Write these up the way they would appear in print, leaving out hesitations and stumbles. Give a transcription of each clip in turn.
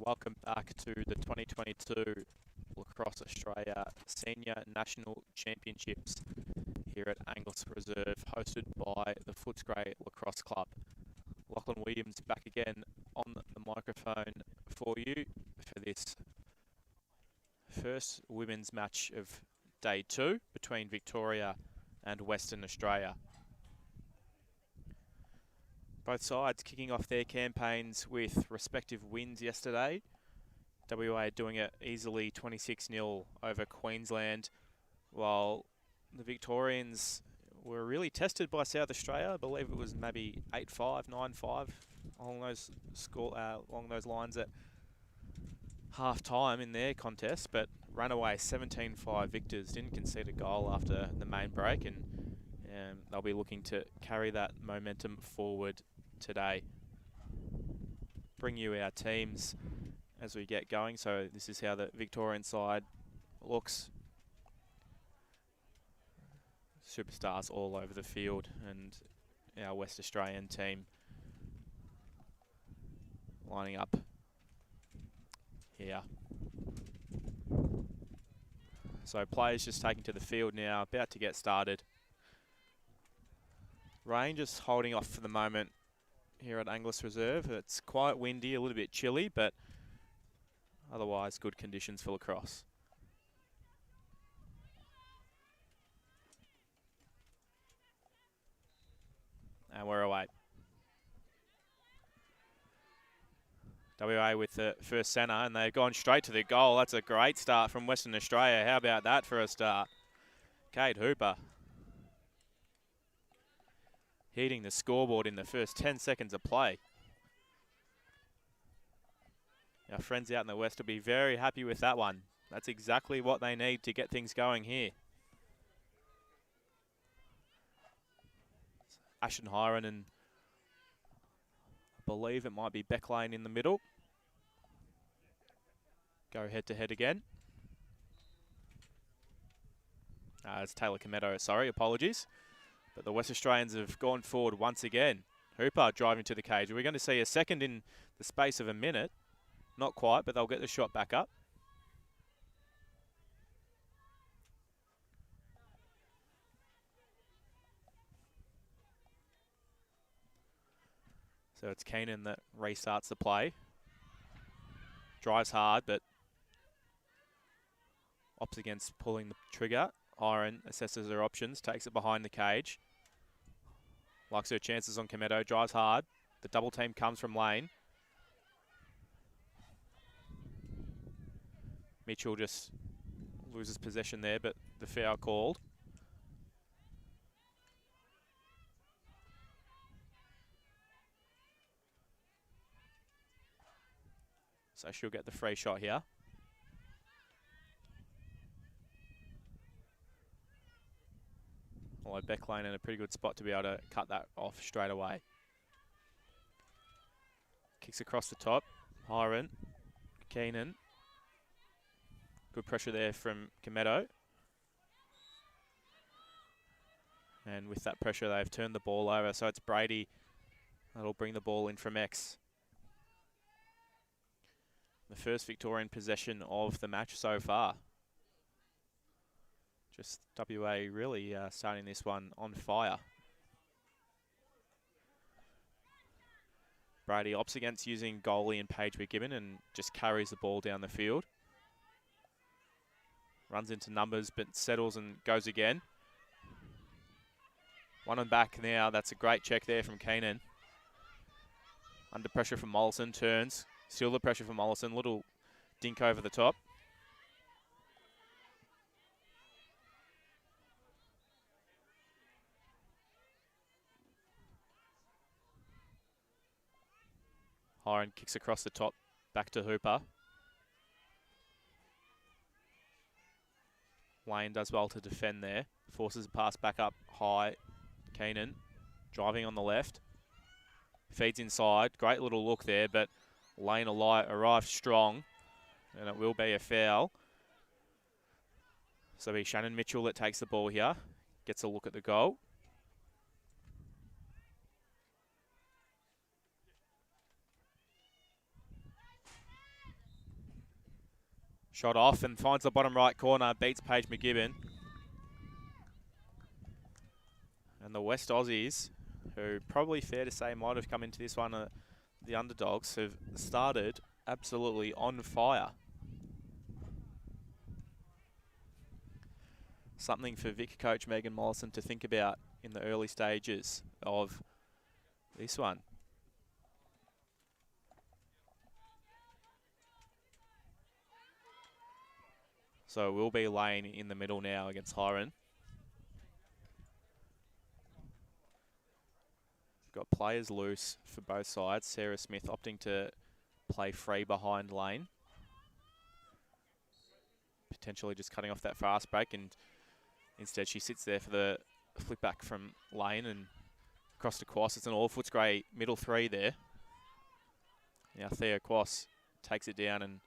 Welcome back to the 2022 Lacrosse Australia Senior National Championships here at Angus Reserve, hosted by the Footscray Lacrosse Club. Lachlan Williams back again on the microphone for you for this first women's match of day 2 between Victoria and Western Australia. Both sides kicking off their campaigns with respective wins yesterday. WA doing it easily 26-0 over Queensland, while the Victorians were really tested by South Australia. I believe it was maybe 8-5, 9-5 along those lines at half time in their contest, but ran away 17-5 victors, didn't concede a goal after the main break, and they'll be looking to carry that momentum forward today. Bring you our teams as we get going. So this is how the Victorian side looks. Superstars all over the field, and our West Australian team lining up here. So players just taking to the field now, about to get started. Rain just holding off for the moment here at Angus Reserve. It's quite windy, a little bit chilly, but otherwise good conditions for lacrosse. And we're away. WA with the first centre, and they've gone straight to the goal. That's a great start from Western Australia. How about that for a start? Kate Hooper hitting the scoreboard in the first 10 seconds of play. Our friends out in the West will be very happy with that one. That's exactly what they need to get things going here. Ashton Hiron and I believe it might be Beck Lane in the middle. Go head to head again. It's Taylor Cometto, sorry, apologies. But the West Australians have gone forward once again. Hooper driving to the cage. We're going to see a second in the space of a minute. Not quite, but they'll get the shot back up. So it's Keenan that restarts the play. Drives hard, but opts against pulling the trigger. Hiron assesses her options, takes it behind the cage. Likes her chances on Cometto, drives hard. The double team comes from lane. Mitchell just loses possession there, but the foul called. So she'll get the free shot here. Although Beck Lane in a pretty good spot to be able to cut that off straight away. Kicks across the top. Hiron. Keenan. Good pressure there from Cometto. And with that pressure, they've turned the ball over. So it's Brady that'll bring the ball in from X. The first Victorian possession of the match so far. Just WA really starting this one on fire. Brady opts against using goalie and Paige McGibbon and just carries the ball down the field. Runs into numbers, but settles and goes again. One and back now. That's a great check there from Keenan. Under pressure from Mollison, turns. Still the pressure from Mollison. Little dink over the top. Hiron kicks across the top, back to Hooper. Lane does well to defend there. Forces a pass back up high. Keenan driving on the left. Feeds inside. Great little look there, but Lane arrived strong, and it will be a foul. So it'll be Shannon Mitchell that takes the ball here. Gets a look at the goal. Shot off and finds the bottom right corner, beats Paige McGibbon. And the West Aussies, who probably fair to say might have come into this one, the underdogs, have started absolutely on fire. Something for VIC coach Megan Mollison to think about in the early stages of this one. So it will be Lane in the middle now against Hiron. Got players loose for both sides. Sarah Smith opting to play free behind Lane. Potentially just cutting off that fast break, and instead she sits there for the flick back from Lane and across to Quass. It's an all Footscray middle three there. Now Thea Quass takes it down and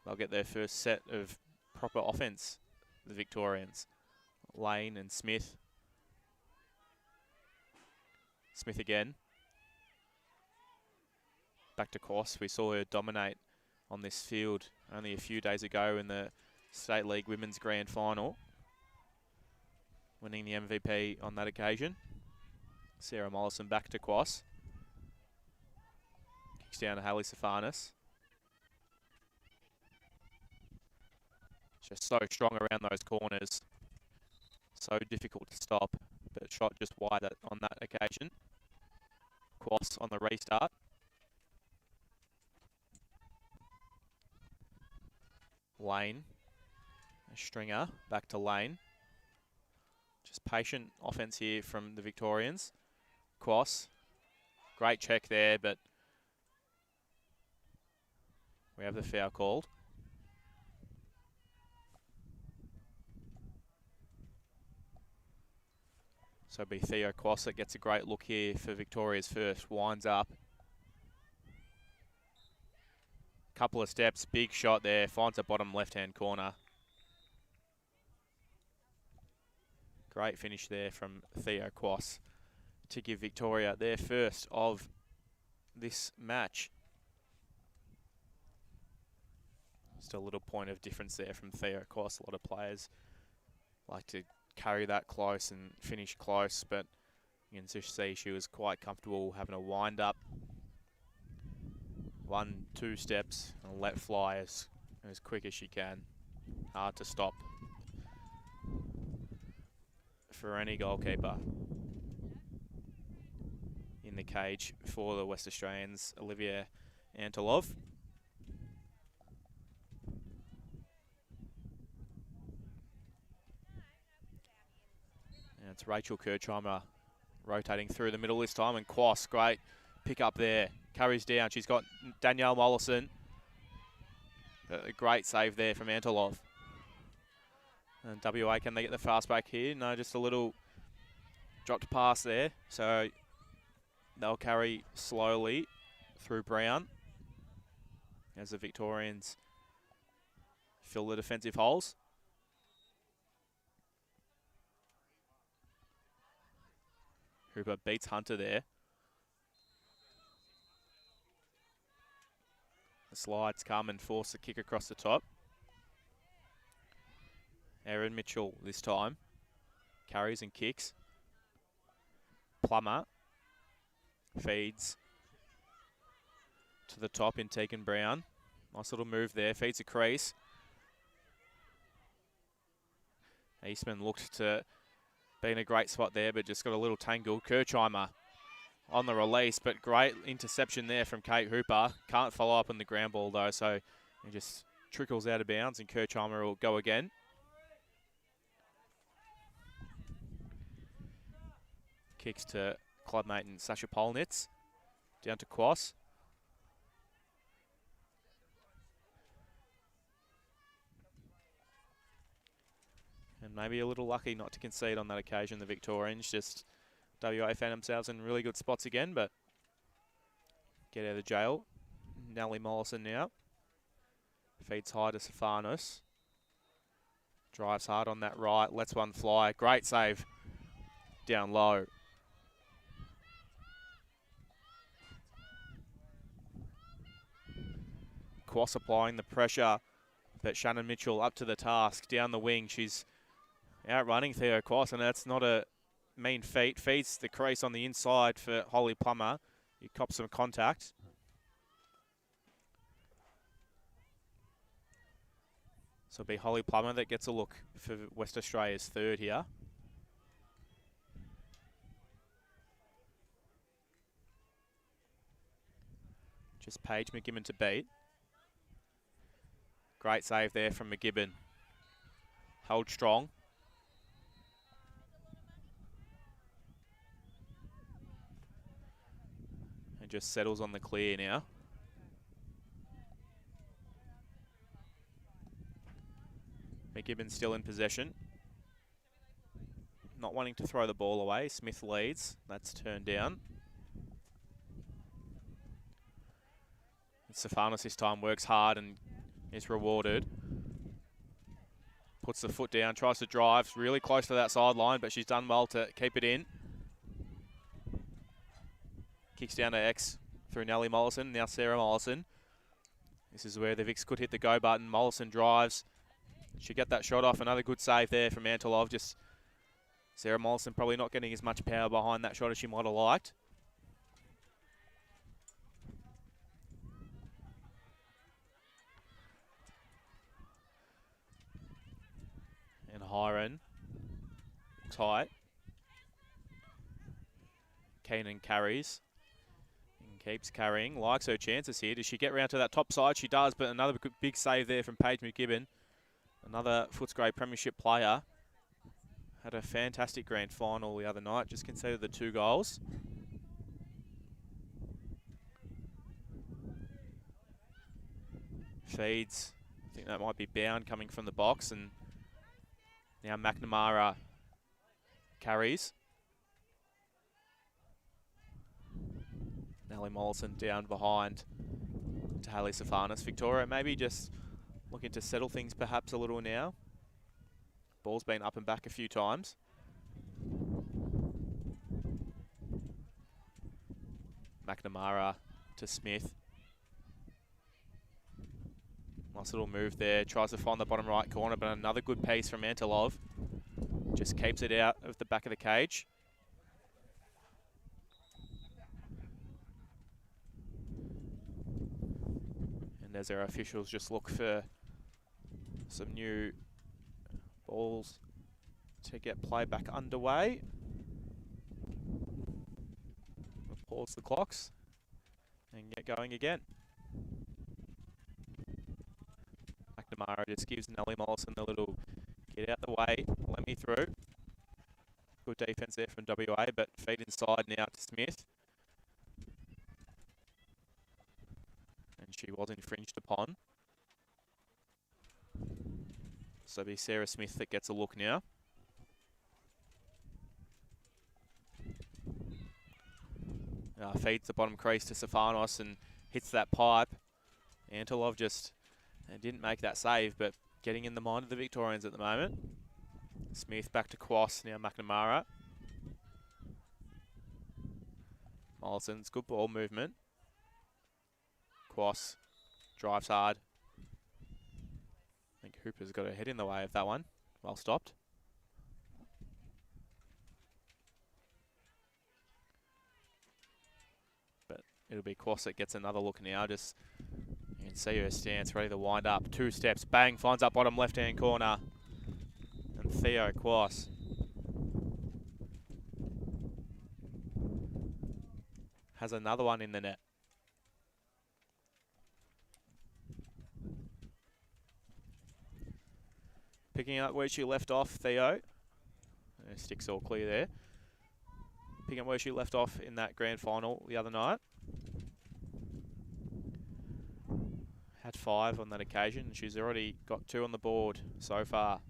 they'll get their first set of proper offence, the Victorians. Lane and Smith. Smith again. Back to Quass. We saw her dominate on this field only a few days ago in the State League Women's Grand Final, winning the MVP on that occasion. Sarah Mollison back to Quass. Kicks down to Hayley Safanis. Just so strong around those corners. So difficult to stop, but shot just wide on that occasion. Quass on the restart. Lane. A stringer. Back to Lane. Just patient offense here from the Victorians. Quass. Great check there, but we have the foul called. So it'll be Theo Quass that gets a great look here for Victoria's first. Winds up. Couple of steps, big shot there. Finds the bottom left-hand corner. Great finish there from Theo Quass to give Victoria their first of this match. Just a little point of difference there from Theo Quass. A lot of players like to carry that close and finish close, but you can just see she was quite comfortable having a wind up. 1-2 steps and let fly as quick as she can. Hard to stop for any goalkeeper in the cage for the West Australians, Olivia Antolov. And it's Rachel Kirchheimer rotating through the middle this time, and Quass, great pick up there. Carries down. She's got Danielle Mollison. A great save there from Antolov. And WA, can they get the fast break here? No, just a little dropped pass there. So they'll carry slowly through Brown as the Victorians fill the defensive holes. Hooper beats Hunter there. The slides come and force the kick across the top. Erin Mitchell this time. Carries and kicks. Plummer feeds to the top in Tegan Brown. Nice little move there. Feeds a crease. Eastman looked to be in a great spot there, but just got a little tangled. Kirchheimer on the release, but great interception there from Kate Hooper. Can't follow up on the ground ball though, so it just trickles out of bounds and Kirchheimer will go again. Kicks to clubmate and Sasha Polnitz. Down to Quass. And maybe a little lucky not to concede on that occasion, the Victorians. Just WA found themselves in really good spots again, but get out of jail. Nellie Mollison now. Feeds high to Safanos. Drives hard on that right, lets one fly. Great save down low. Quass applying the pressure, But Shannon Mitchell up to the task, down the wing. She's outrunning Theo Quas, and that's not a mean feat. Feeds the crease on the inside for Holly Plummer. You cop some contact. So it'll be Holly Plummer that gets a look for West Australia's third here. Just Paige McGibbon to beat. Great save there from McGibbon. Held strong. And just settles on the clear now. McGibbon still in possession. Not wanting to throw the ball away. Smith leads. That's turned down. Stefanos this time works hard and is rewarded. Puts the foot down, tries to drive, really close to that sideline, but she's done well to keep it in. Kicks down to X through Nellie Mollison, now Sarah Mollison. This is where the Vics could hit the go button. Mollison drives. She get that shot off. Another good save there from Antolov. Just Sarah Mollison probably not getting as much power behind that shot as she might have liked. And Hiron, tight. Keenan carries and keeps carrying. Likes her chances here. Does she get round to that top side? She does, but another big save there from Paige McGibbon. Another Footscray Premiership player. Had a fantastic grand final the other night. Just conceded the 2 goals. Feeds. I think that might be Bound coming from the box, and now McNamara carries. Nellie Mollison down behind to Hayley Stefanos. Victoria maybe just looking to settle things perhaps a little now. Ball's been up and back a few times. McNamara to Smith. Nice little move there. Tries to find the bottom right corner, but another good piece from Antolov. Just keeps it out of the back of the cage. And as our officials just look for some new balls to get play back underway. We'll pause the clocks and get going again. McNamara just gives Nellie Mollison a little get out the way, let me through. Good defence there from WA, but feed inside now to Smith. And she was infringed upon. So it'll be Sarah Smith that gets a look now. Feeds the bottom crease to Stefanos and hits that pipe. Antolov just didn't make that save, but getting in the mind of the Victorians at the moment. Smith back to Quas, now McNamara. Mollison's good ball movement. Quas drives hard. I think Hooper's got her head in the way of that one. Well stopped. But it'll be Quas that gets another look now. Just you can see her stance, ready to wind up. 2 steps, bang, finds that bottom left-hand corner. And Theo Quas has another one in the net. Picking up where she left off, Theo. Sticks all clear there. Picking up where she left off in that grand final the other night. Had 5 on that occasion. She's already got 2 on the board so far.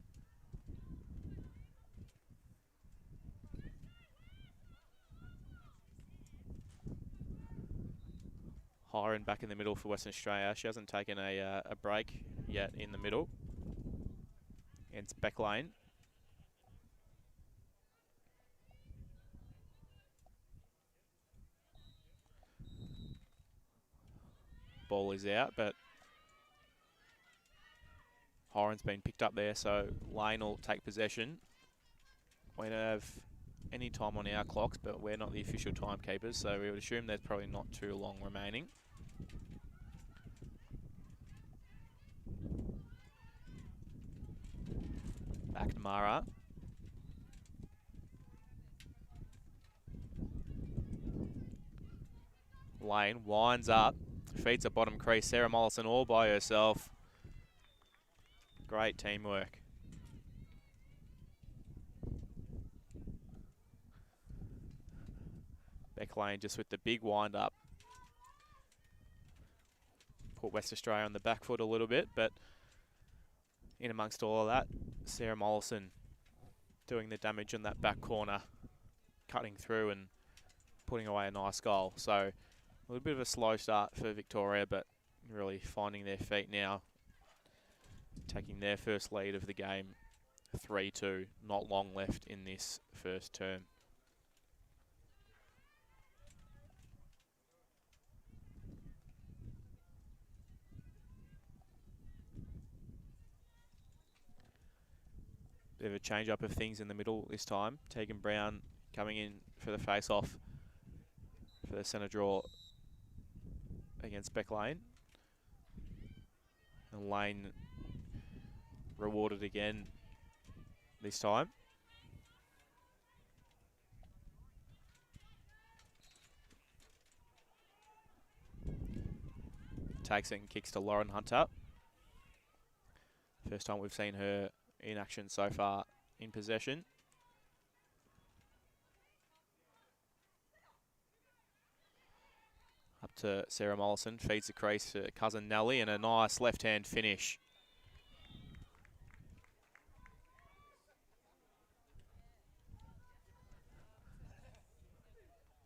Hiron back in the middle for Western Australia. She hasn't taken a break yet in the middle. It's back lane. Ball is out, but Horan's been picked up there, so Lane will take possession. We don't have any time on our clocks, but we're not the official timekeepers, so we would assume there's probably not too long remaining. McNamara. Lane winds up, feeds a bottom crease. Sarah Mollison all by herself. Great teamwork. Beck Lane just with the big wind up. Put West Australia on the back foot a little bit, but in amongst all of that, Sarah Mollison doing the damage in that back corner, cutting through and putting away a nice goal. So a little bit of a slow start for Victoria, but really finding their feet now, taking their first lead of the game, 3-2, not long left in this first term. Bit of a change up of things in the middle this time. Tegan Brown coming in for the face-off for the centre draw against Beck Lane. And Lane rewarded again this time. Takes it and kicks to Lauren Hunter. First time we've seen her in action so far in possession. Up to Sarah Mollison, feeds the crease to cousin Nelly, and a nice left-hand finish.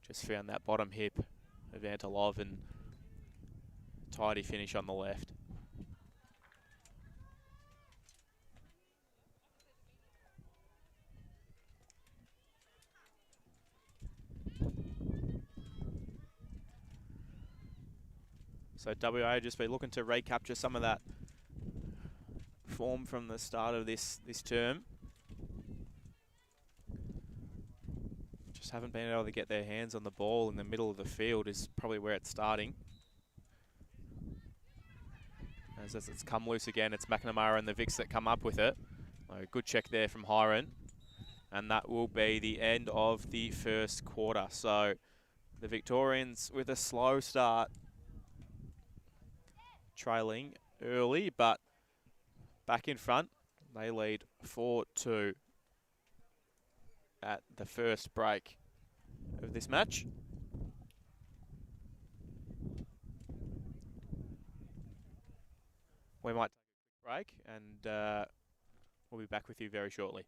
Just found that bottom hip of Antilov and tidy finish on the left. So WA just be looking to recapture some of that form from the start of this term. Just haven't been able to get their hands on the ball in the middle of the field is probably where it's starting. As it's come loose again, it's McNamara and the VICs that come up with it. A good check there from Hiron. And that will be the end of the first quarter. So the Victorians with a slow start, trailing early, but back in front. They lead 4-2 at the first break of this match. We might take a quick break and we'll be back with you very shortly.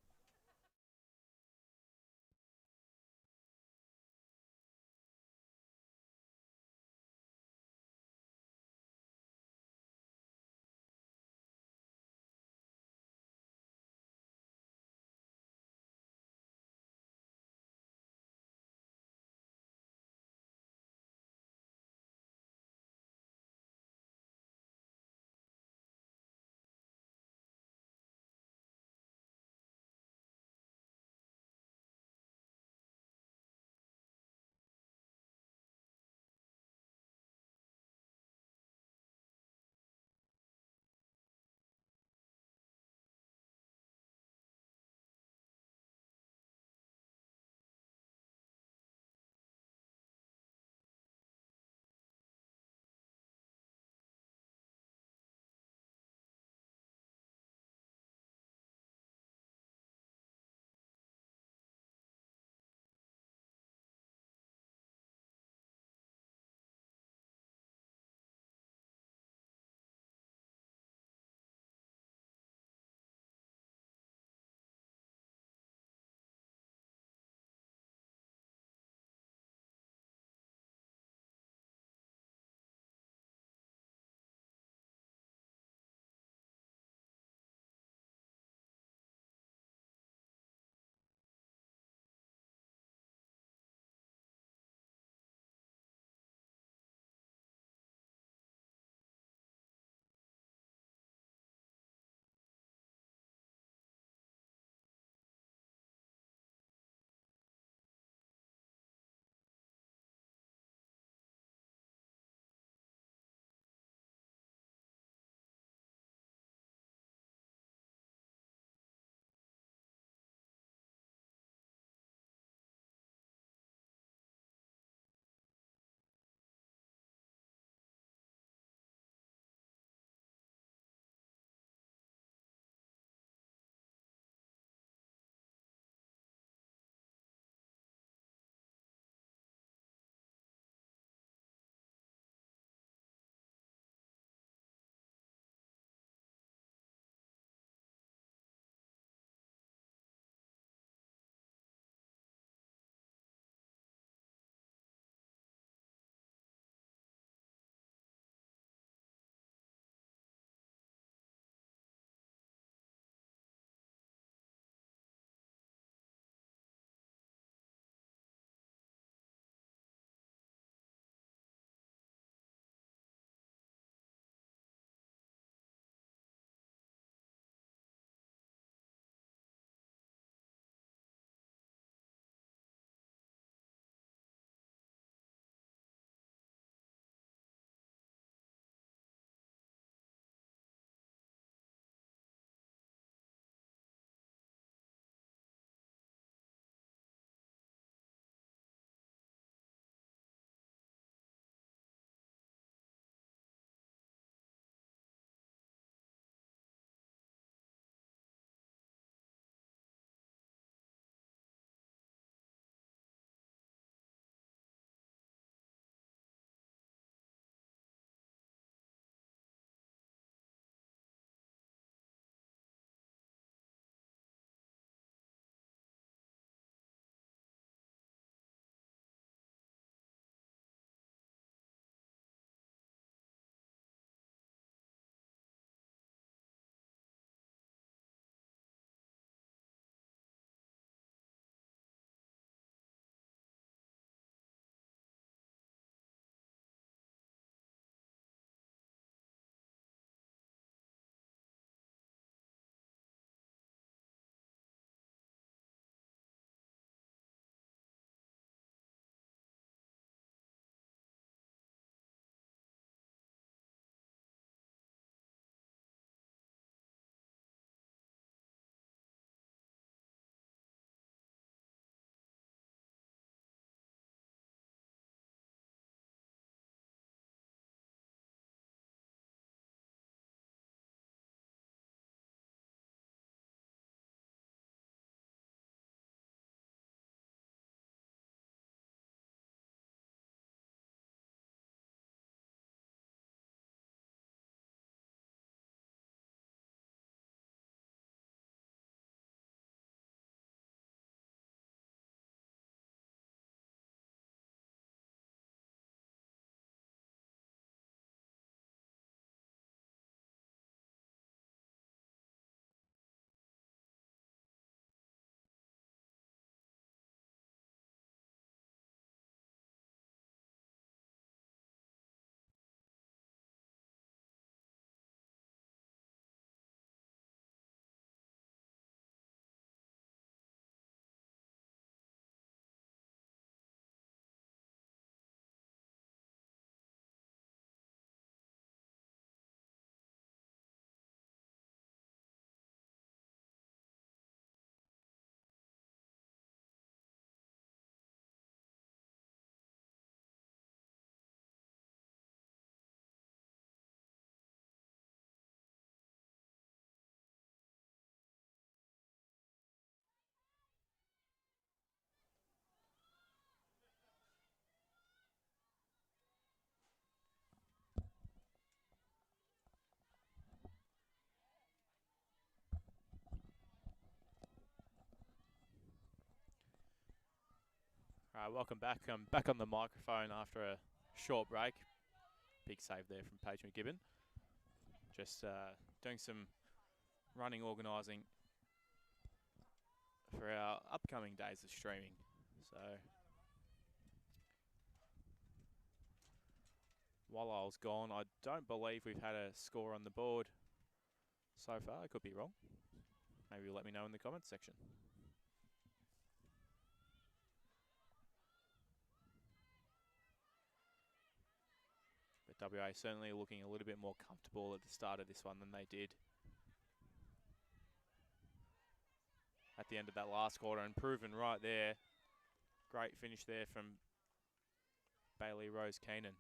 Welcome back. I'm back on the microphone after a short break. Big save there from Paige McGibbon. Just doing some running organising for our upcoming days of streaming. So while I was gone, I don't believe we've had a score on the board so far. I could be wrong. Maybe you'll let me know in the comments section. But WA certainly looking a little bit more comfortable at the start of this one than they did at the end of that last quarter, and proven right there. Great finish there from Bailey Rose Keenan.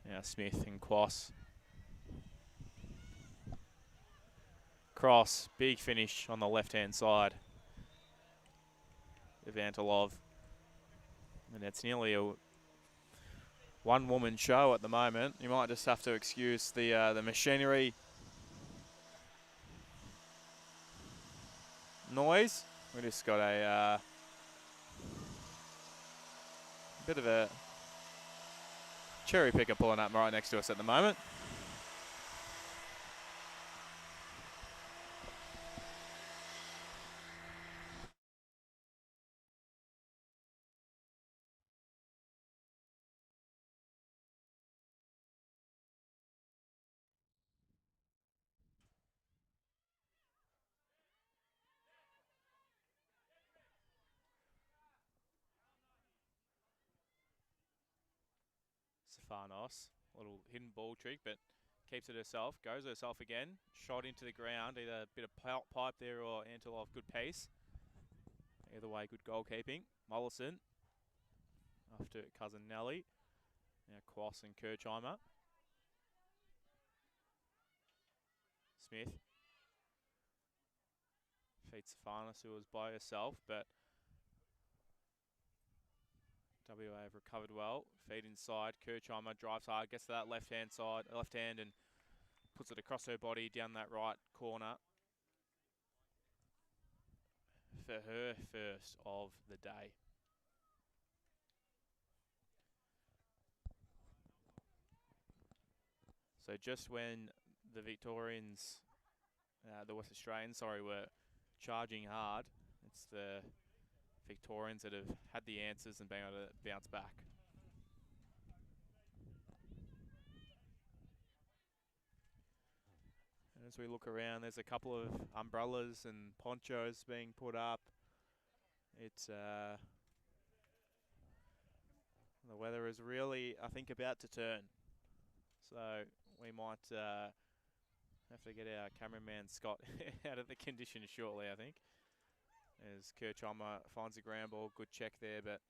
Now Smith and Quass. Cross, big finish on the left-hand side of Antilov. And it's nearly a one-woman show at the moment. You might just have to excuse the machinery noise. We just got a bit of a cherry picker pulling up right next to us at the moment. Stefanos, little hidden ball trick, but keeps it herself, goes herself again, shot into the ground, either a bit of pipe there or Antilov, good pace. Either way, good goalkeeping. Mollison, off to cousin Nelly. Now Quass and Kirchheimer. Smith. Feeds Stefanos, who was by herself, but WA have recovered well. Feed inside. Kirchheimer drives hard, gets to that left hand, and puts it across her body down that right corner for her first of the day. So just when the Victorians, the West Australians, were charging hard, it's the Victorians that have had the answers and been able to bounce back. And as we look around, there's a couple of umbrellas and ponchos being put up. It's the weather is really, I think, about to turn. So we might have to get our cameraman Scott out of the conditions shortly, I think. As Kirchheimer finds the ground ball, good check there, but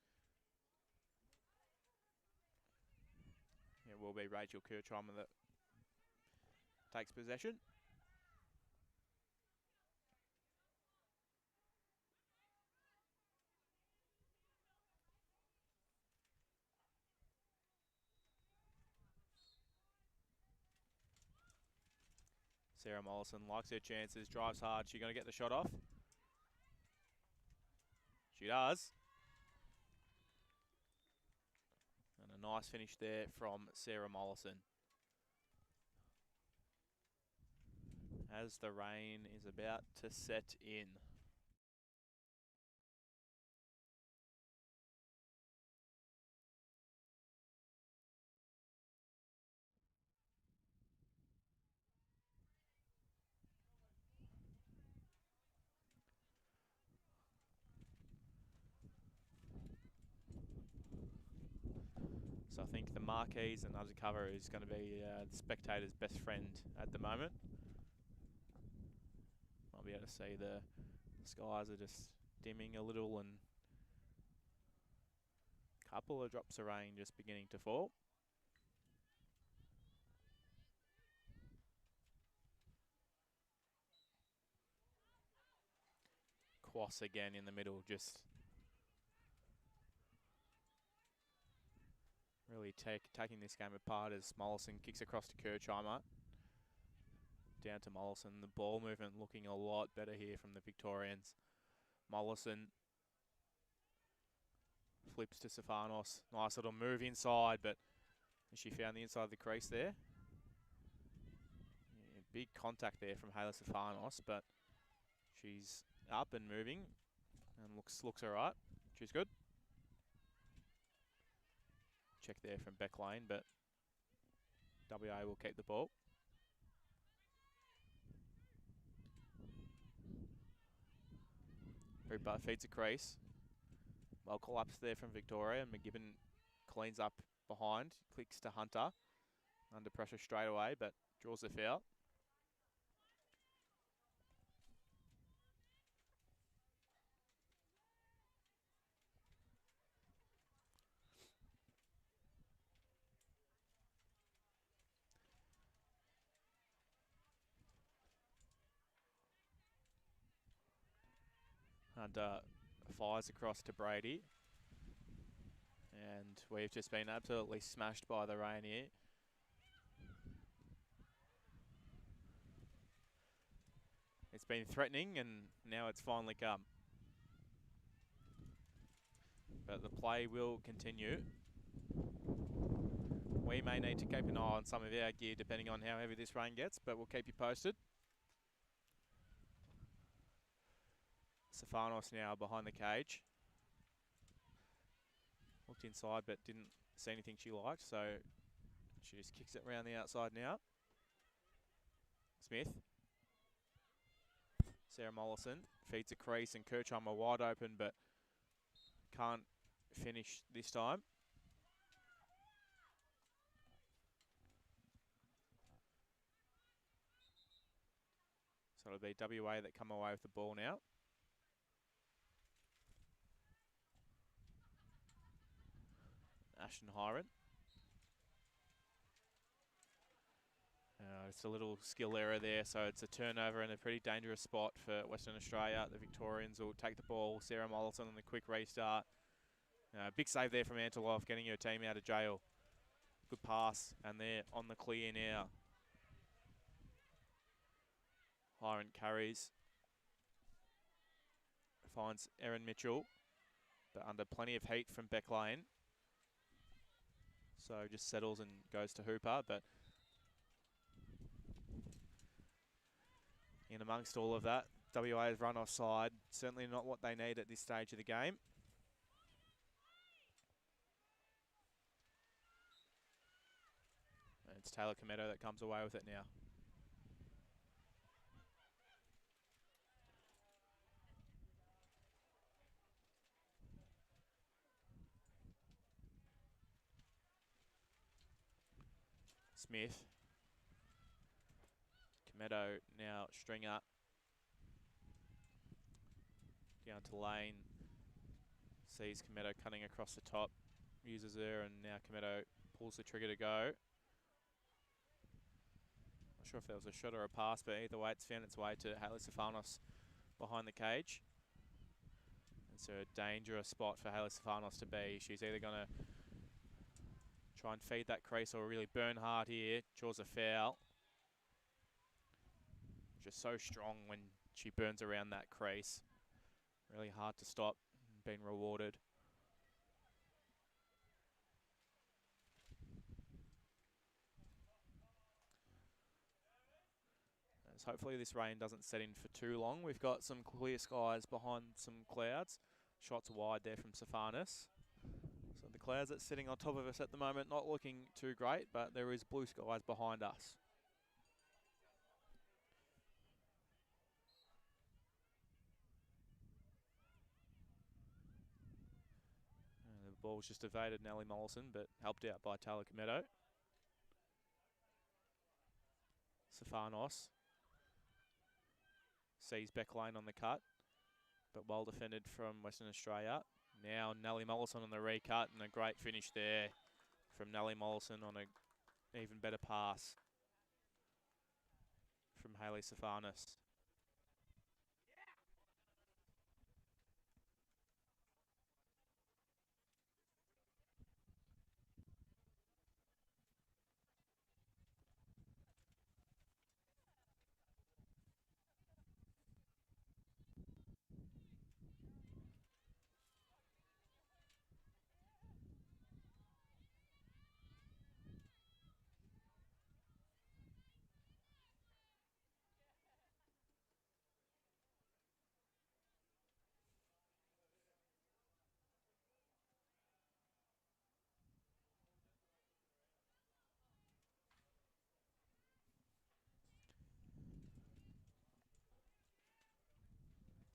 it will be Rachel Kirchheimer that takes possession. Sarah Mollison likes her chances, drives hard. She's going to get the shot off. She does. And a nice finish there from Sarah Mollison. As the rain is about to set in. So I think the marquees and undercover is going to be the spectator's best friend at the moment. Might be able to see the skies are just dimming a little and a couple of drops of rain just beginning to fall. Quass again in the middle, just really taking this game apart as Mollison kicks across to Kirchheimer. Down to Mollison. The ball movement looking a lot better here from the Victorians. Mollison flips to Stefanos. Nice little move inside, but she found the inside of the crease there. Yeah, big contact there from Hayla Stefanos, but she's up and moving and looks all right. She's good. Check there from Beck Lane, but WA will keep the ball. Hooper feeds a crease. Well collapsed there from Victoria, and McGibbon cleans up behind, clicks to Hunter. Under pressure straight away, but draws the foul. Hunter fires across to Brady. And we've just been absolutely smashed by the rain here. It's been threatening and now it's finally come. But the play will continue. We may need to keep an eye on some of our gear depending on how heavy this rain gets, but we'll keep you posted. Stefanos now behind the cage. Looked inside but didn't see anything she liked, so she just kicks it around the outside now. Smith. Sarah Mollison feeds a crease and Kirchheimer wide open, but can't finish this time. So it'll be WA that come away with the ball now. Ashton Hiron. It's a little skill error there, so it's a turnover in a pretty dangerous spot for Western Australia. The Victorians will take the ball. Sarah Mollison on the quick restart. Big save there from Anteloff, getting her team out of jail. Good pass, and they're on the clear now. Hiron carries. Finds Erin Mitchell, but under plenty of heat from Beck Lane. So just settles and goes to Hooper, but in amongst all of that, WA has run offside. Certainly not what they need at this stage of the game. And it's Taylor Cometto that comes away with it now. Smith. Cometto now Stringer. Down to Lane. Sees Cometto cutting across the top. Uses her, and now Cometto pulls the trigger to go. Not sure if there was a shot or a pass, but either way, it's found its way to Hayley Stefanos behind the cage. It's a dangerous spot for Hayley Stefanos to be. She's either going to try and feed that crease or really burn hard here. Draws a foul. Just so strong when she burns around that crease. Really hard to stop. been rewarded. As hopefully this rain doesn't set in for too long. We've got some clear skies behind some clouds. Shots wide there from Sepharnis. So the clouds that's sitting on top of us at the moment not looking too great, but there is blue skies behind us. The ball's just evaded Nellie Mollison, but helped out by Taylor Cometto. Sepharnos sees Beck Lane on the cut, but well defended from Western Australia. Now Nellie Mollison on the recut, and a great finish there from Nellie Mollison on an even better pass from Hayley Sepharnis.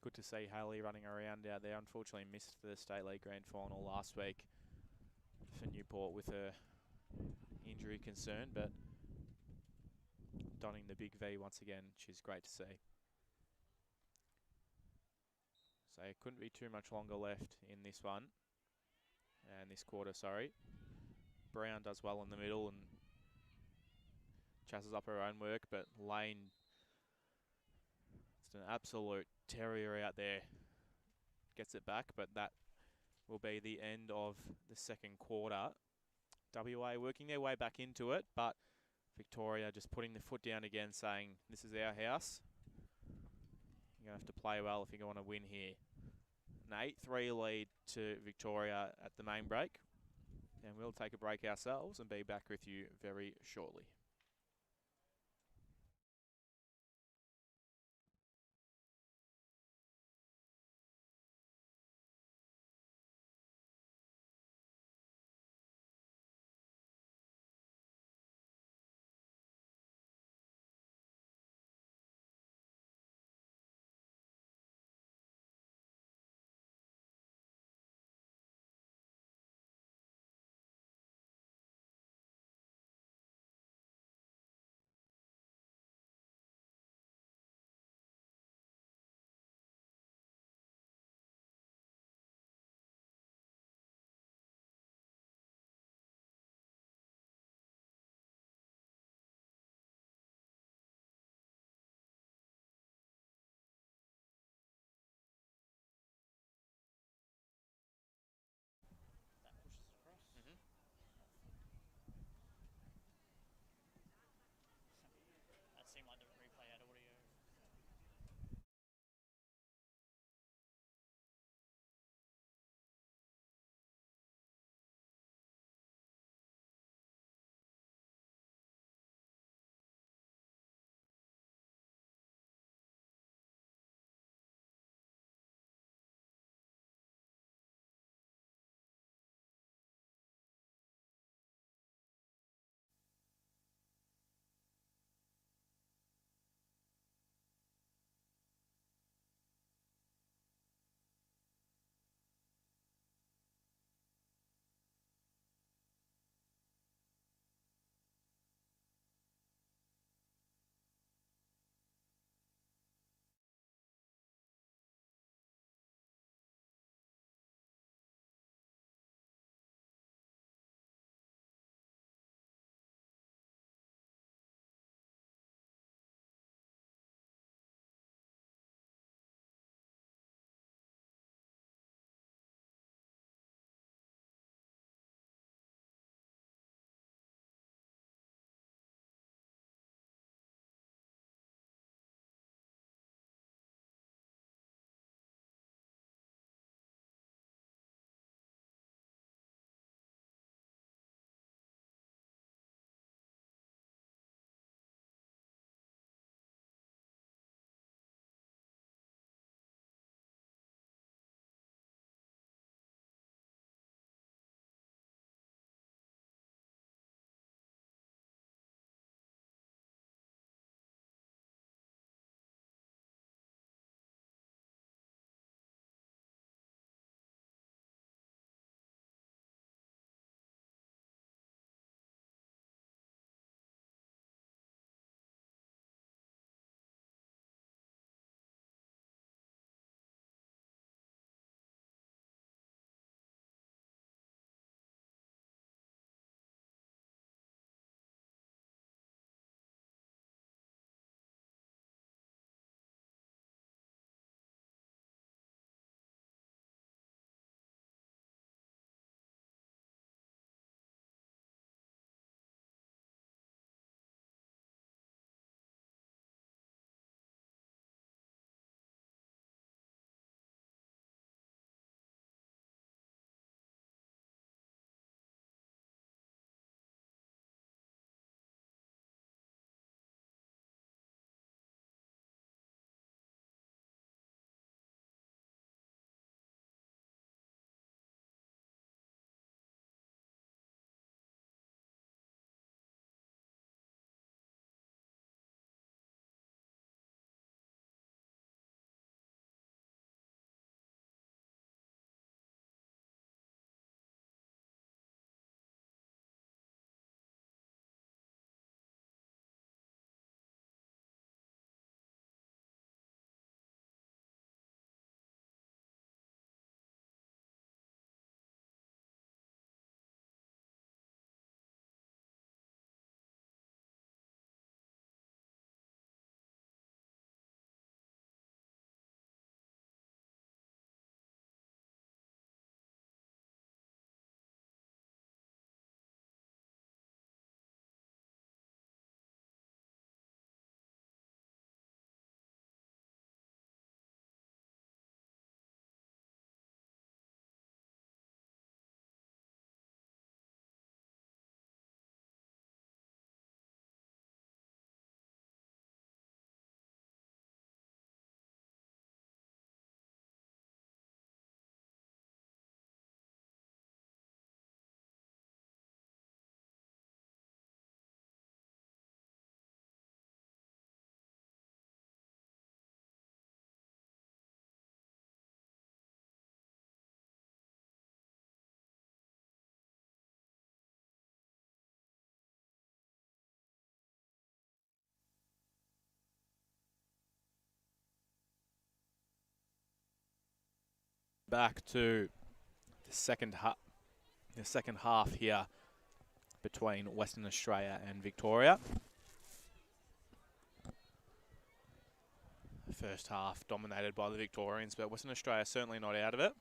Good to see Hayley running around out there. Unfortunately missed the State League Grand Final last week for Newport with a injury concern, but donning the big V once again, which is great to see. So it couldn't be too much longer left in this one, and this quarter, sorry. Brown does well in the middle and chasses up her own work, but Lane, it's an absolute terrier out there. Gets it back, but that will be the end of the second quarter. WA working their way back into it, but Victoria just putting the foot down again, saying, this is our house. You're going to have to play well if you want to win here. An 8-3 lead to Victoria at the main break. And we'll take a break ourselves and be back with you very shortly. Back to the second half here between Western Australia and Victoria. The first half dominated by the Victorians, but Western Australia certainly not out of it.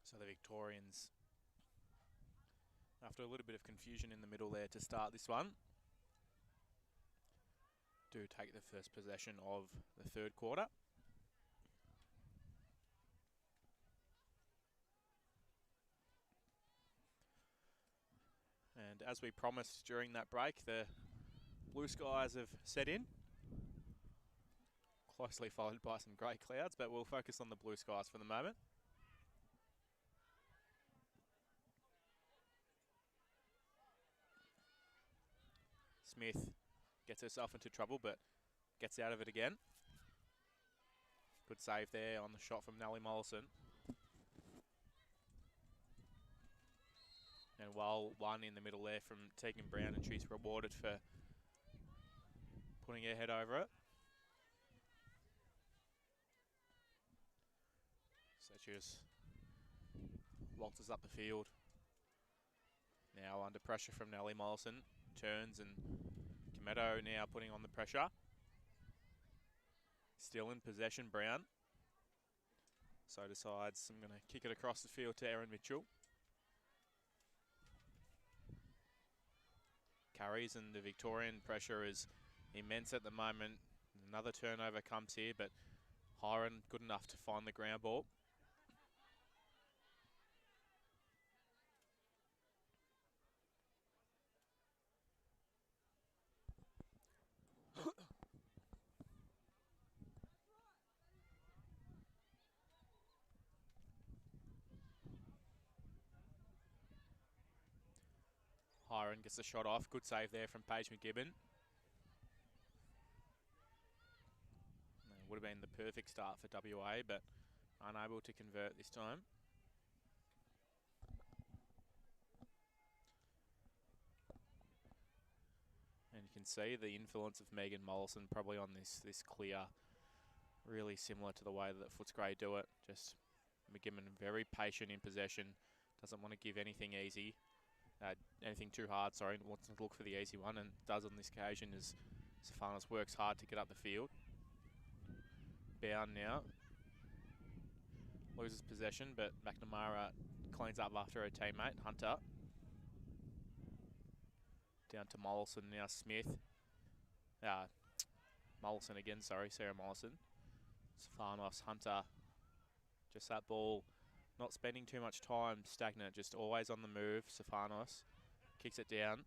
So the Victorians, after a little bit of confusion in the middle there to start this one, do take the first possession of the third quarter. And as we promised during that break, the blue skies have set in, closely followed by some grey clouds, but we'll focus on the blue skies for the moment. Smith gets herself into trouble, but gets out of it again. Good save there on the shot from Nellie Mollison. And while one in the middle there from Tegan Brown, and she's rewarded for putting her head over it. So she just waltzes up the field. Now under pressure from Nellie Mollison. Turns, and Cometto now putting on the pressure. Still in possession, Brown. So decides I'm going to kick it across the field to Erin Mitchell. Carries, and the Victorian pressure is immense at the moment. Another turnover comes here, but Hiron good enough to find the ground ball. Hiron gets the shot off. Good save there from Paige McGibbon. Would have been the perfect start for WA, but unable to convert this time. And you can see the influence of Megan Mollison probably on this clear. Really similar to the way that Footscray do it. Just McGibbon very patient in possession. Doesn't want to give anything easy. Anything too hard, sorry. Wants to look for the easy one, and does on this occasion as Stefanos works hard to get up the field. Bound now. Loses possession, but McNamara cleans up after her teammate, Hunter. Down to Mollison now, Smith. Mollison again, sorry, Sarah Mollison. Stefanos, Hunter. Just that ball, not spending too much time stagnant, just always on the move. Stefanos kicks it down.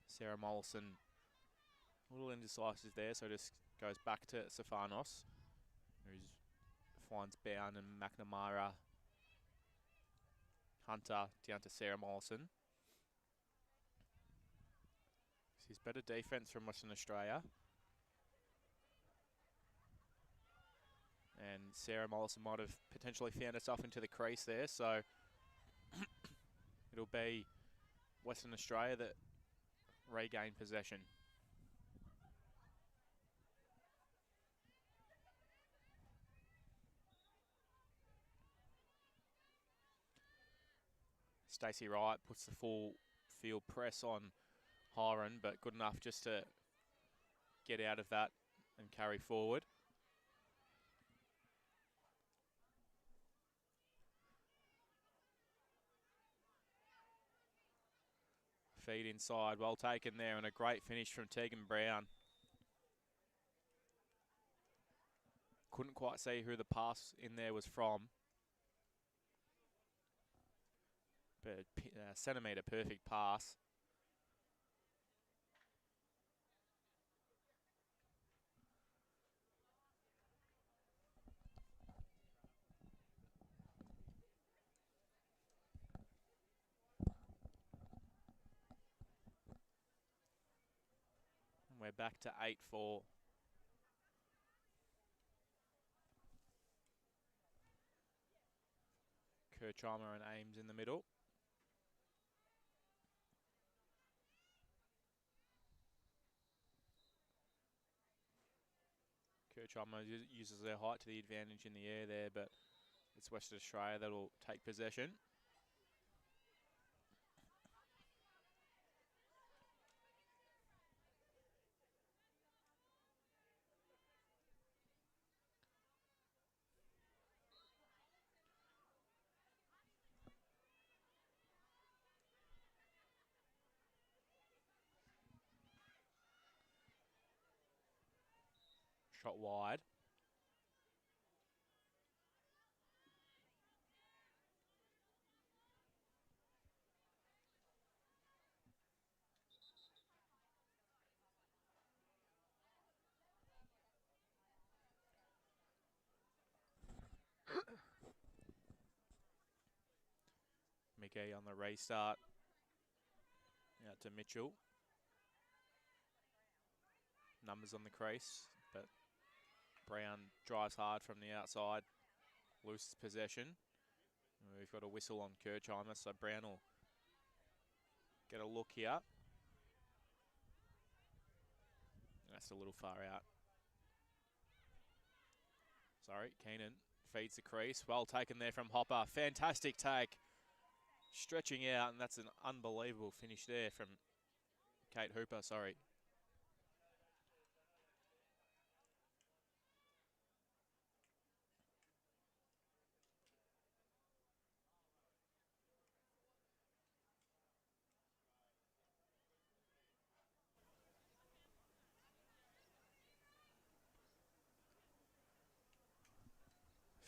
Sarah Mollison, a little indecisive there, so just goes back to Stefanos, who finds Bound and McNamara. Hunter down to Sarah Mollison. This is better defense from Western Australia. And Sarah Mollison might have potentially found herself into the crease there, so it'll be Western Australia that regain possession. Stacey Wright puts the full field press on Hiron, but good enough just to get out of that and carry forward. Feed inside, well taken there, and a great finish from Tegan Brown. Couldn't quite see who the pass in there was from. But a centimetre perfect pass. And we're back to 8-4. Kirchheimer and Ames in the middle. Kirchheimer uses their height to the advantage in the air there, but it's Western Australia that will take possession. Shot wide. McGee on the restart. Out to Mitchell. Numbers on the crease, but Brown drives hard from the outside. Loses possession. We've got a whistle on Kirchheimer, so Brown will get a look here. That's a little far out. Sorry, Keenan feeds the crease. Well taken there from Hopper. Fantastic take. Stretching out, and that's an unbelievable finish there from Kate Hooper, sorry.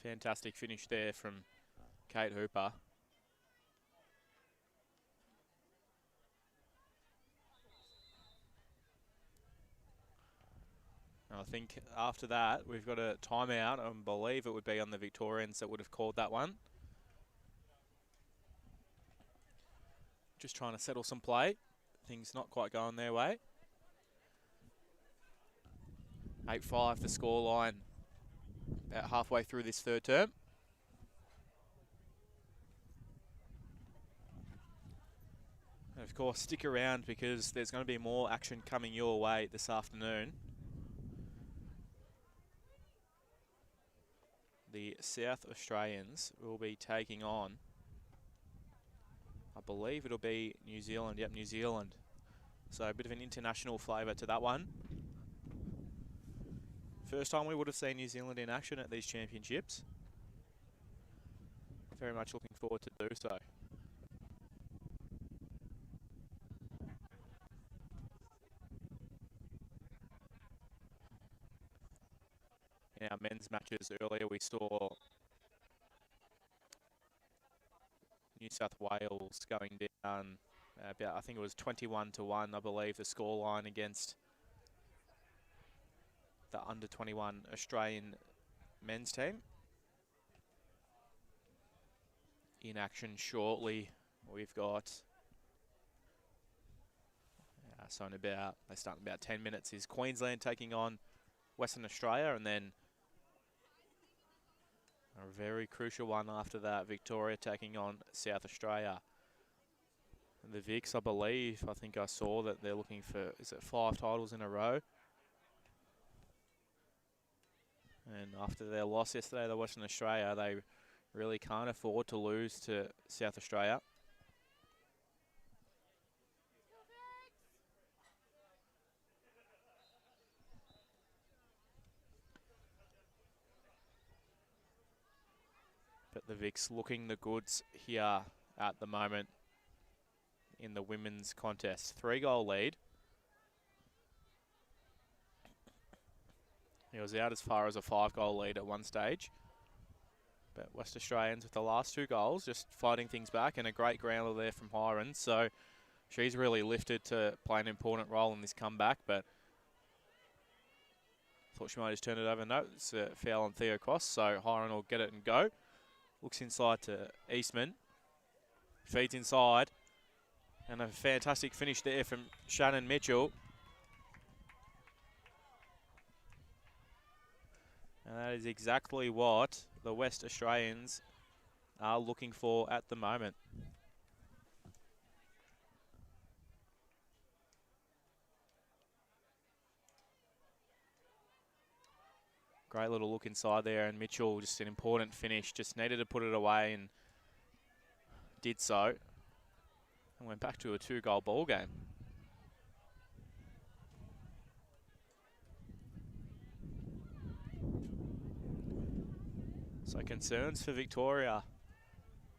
Fantastic finish there from Kate Hooper. I think after that, we've got a timeout. I believe it would be on the Victorians that would have called that one. Just trying to settle some play. Things not quite going their way. 8-5 the scoreline. About halfway through this third term. And of course, stick around because there's going to be more action coming your way this afternoon. The South Australians will be taking on, I believe it'll be New Zealand. Yep, New Zealand. So a bit of an international flavour to that one. First time we would have seen New Zealand in action at these championships. Very much looking forward to do so. In our men's matches earlier, we saw New South Wales going down about, I think it was 21-1, I believe, the scoreline against the under-21 Australian men's team. In action shortly, we've got, so in about, they start in about 10 minutes, is Queensland taking on Western Australia, and then a very crucial one after that, Victoria taking on South Australia. And the VICs, I believe, I think I saw that they're looking for, is it 5 titles in a row? And after their loss yesterday to Western Australia, they really can't afford to lose to South Australia. But the VICs looking the goods here at the moment in the women's contest. 3-goal lead. He was out as far as a 5-goal lead at one stage. But West Australians with the last 2 goals, just fighting things back, and a great grounder there from Hiron. So she's really lifted to play an important role in this comeback, but thought she might just turn it over. No, it's a foul on Theo Cross, so Hiron will get it and go. Looks inside to Eastman. Feeds inside. And a fantastic finish there from Shannon Mitchell. And that is exactly what the West Australians are looking for at the moment. Great little look inside there, and Mitchell, just an important finish, just needed to put it away and did so. And went back to a 2-goal ball game. So concerns for Victoria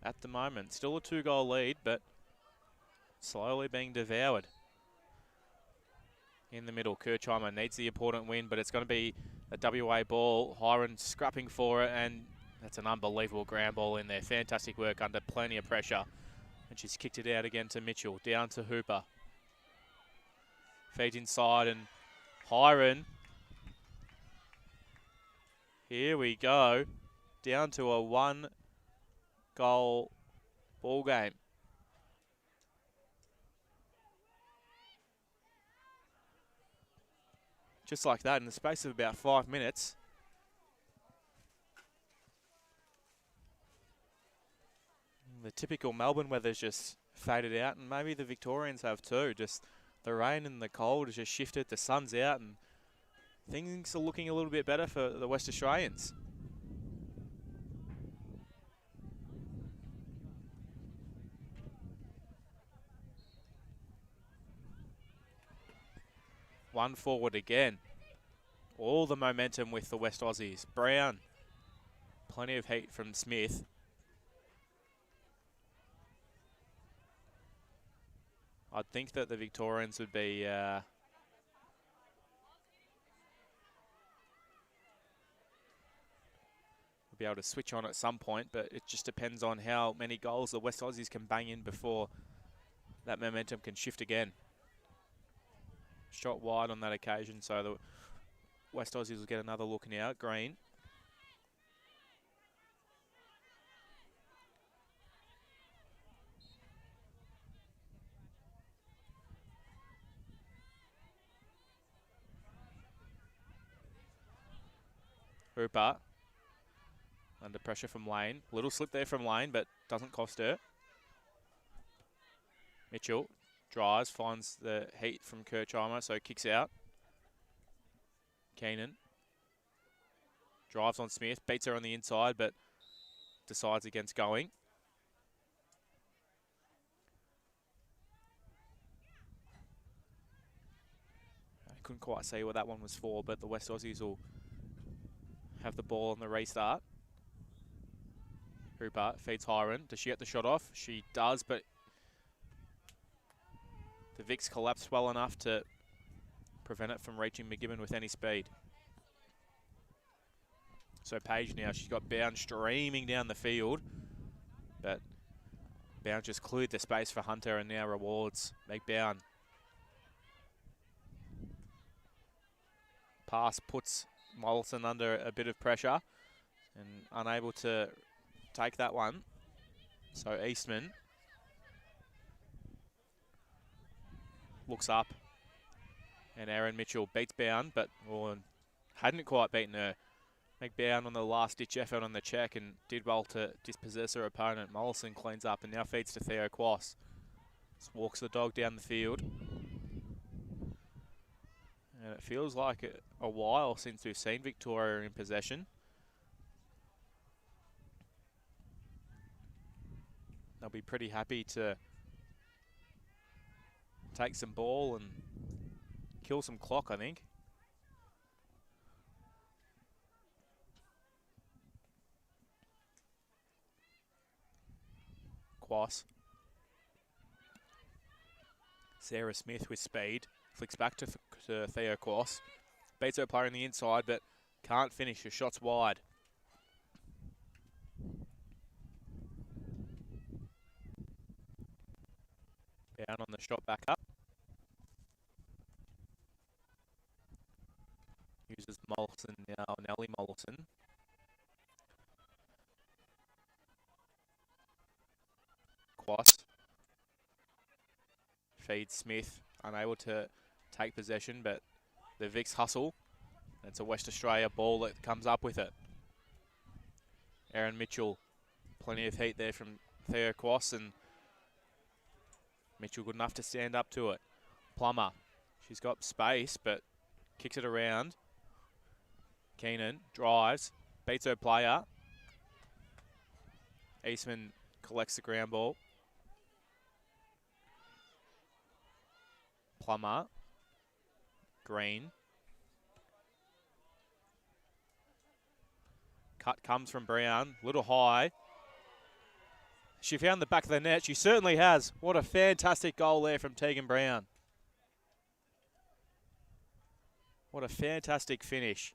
at the moment. Still a 2-goal lead, but slowly being devoured. In the middle, Kirchheimer needs the important win, but it's going to be a WA ball. Hiron scrapping for it, and that's an unbelievable ground ball in there. Fantastic work under plenty of pressure. And she's kicked it out again to Mitchell, down to Hooper. Feeds inside, and Hiron. Here we go. Down to a 1-goal ball game. Just like that, in the space of about 5 minutes. The typical Melbourne weather's just faded out, and maybe the Victorians have too. Just the rain and the cold has just shifted, the sun's out, and things are looking a little bit better for the West Australians. One forward again. All the momentum with the West Aussies. Brown, plenty of heat from Smith. I'd think that the Victorians would be able to switch on at some point, but it just depends on how many goals the West Aussies can bang in before that momentum can shift again. Shot wide on that occasion, so the West Aussies will get another look now. Green. Hooper. Under pressure from Lane. Little slip there from Lane, but doesn't cost her. Mitchell drives, finds the heat from Kirchheimer, so kicks out. Keenan drives on Smith, beats her on the inside, but decides against going. I couldn't quite see what that one was for, but the West Aussies will have the ball on the restart. Hooper feeds Hiron. Does she get the shot off? She does, but the Vic's collapsed well enough to prevent it from reaching McGibbon with any speed. So Page now, she's got Bound streaming down the field, but Bound just cleared the space for Hunter and now rewards Meg Bound. Pass puts Mollison under a bit of pressure and unable to take that one. So Eastman looks up, and Aaron Mitchell beats Bound, but hadn't quite beaten her. McBown on the last-ditch effort on the check and did well to dispossess her opponent. Mollison cleans up and now feeds to Theo Quass. Just walks the dog down the field. And it feels like a while since we've seen Victoria in possession. They'll be pretty happy to take some ball and kill some clock, I think. Quass. Sarah Smith with speed. Flicks back to Theo Quass. Beats her player on the inside, but can't finish. Her shot's wide. Down on the shot back up. Uses Mollison now, Nellie Mollison. Quass. Feeds Smith, unable to take possession, but the VICs hustle. It's a West Australia ball that comes up with it. Erin Mitchell, plenty of heat there from Theo Quass, and Mitchell good enough to stand up to it. Plummer, she's got space, but kicks it around. Keenan drives, beats her player. Eastman collects the ground ball. Plummer, Green. Cut comes from Brown, little high. She found the back of the net. She certainly has. What a fantastic goal there from Tegan Brown. What a fantastic finish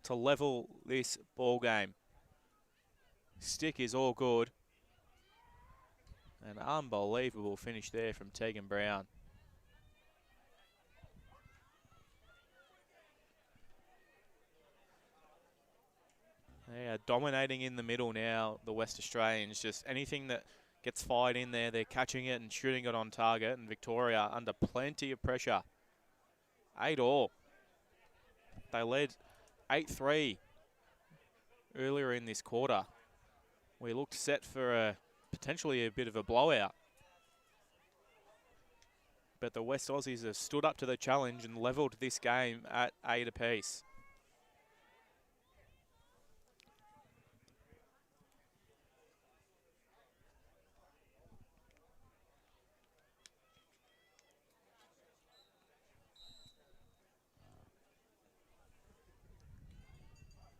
to level this ball game. Stick is all good. An unbelievable finish there from Tegan Brown. They are dominating in the middle now, the West Australians. Just anything that gets fired in there, they're catching it and shooting it on target. And Victoria under plenty of pressure. 8-all. They led 8-3 earlier in this quarter. We looked set for potentially a bit of a blowout. But the West Aussies have stood up to the challenge and levelled this game at 8 apiece.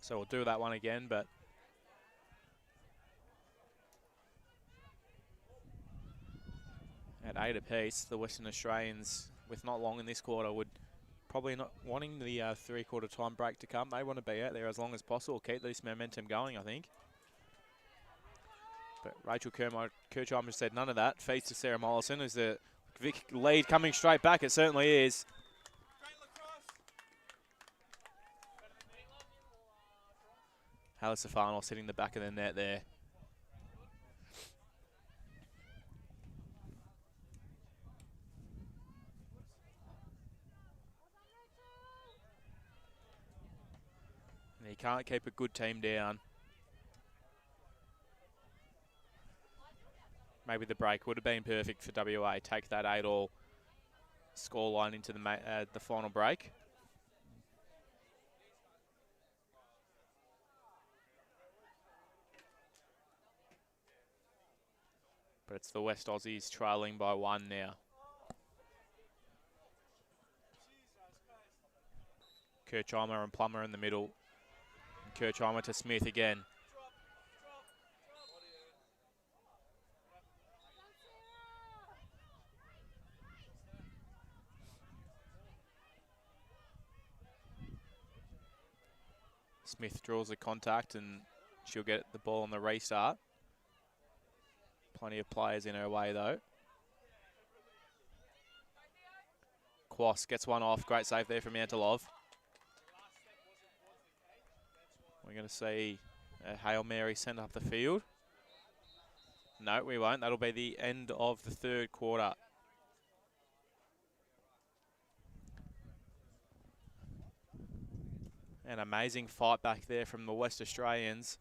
So we'll do that one again, but at 8 apiece, the Western Australians, with not long in this quarter, would probably not wanting the three-quarter time break to come. They want to be out there as long as possible, keep this momentum going, I think. But Rachel Kirchheimer said none of that. Feeds to Sarah Mollison. Is the Vic lead coming straight back? It certainly is. Halle Stefano sitting the back of the net there. And he can't keep a good team down. Maybe the break would have been perfect for WA. Take that 8-all scoreline into the final break. But it's the West Aussies trailing by 1 now. Kirchheimer and Plummer in the middle. Kirchheimer to Smith again. Smith draws the contact and she'll get the ball on the restart. Plenty of players in her way though. Quass gets one off. Great save there from Antilov. We're going to see a Hail Mary sent up the field. No, we won't. That'll be the end of the third quarter. An amazing fight back there from the West Australians.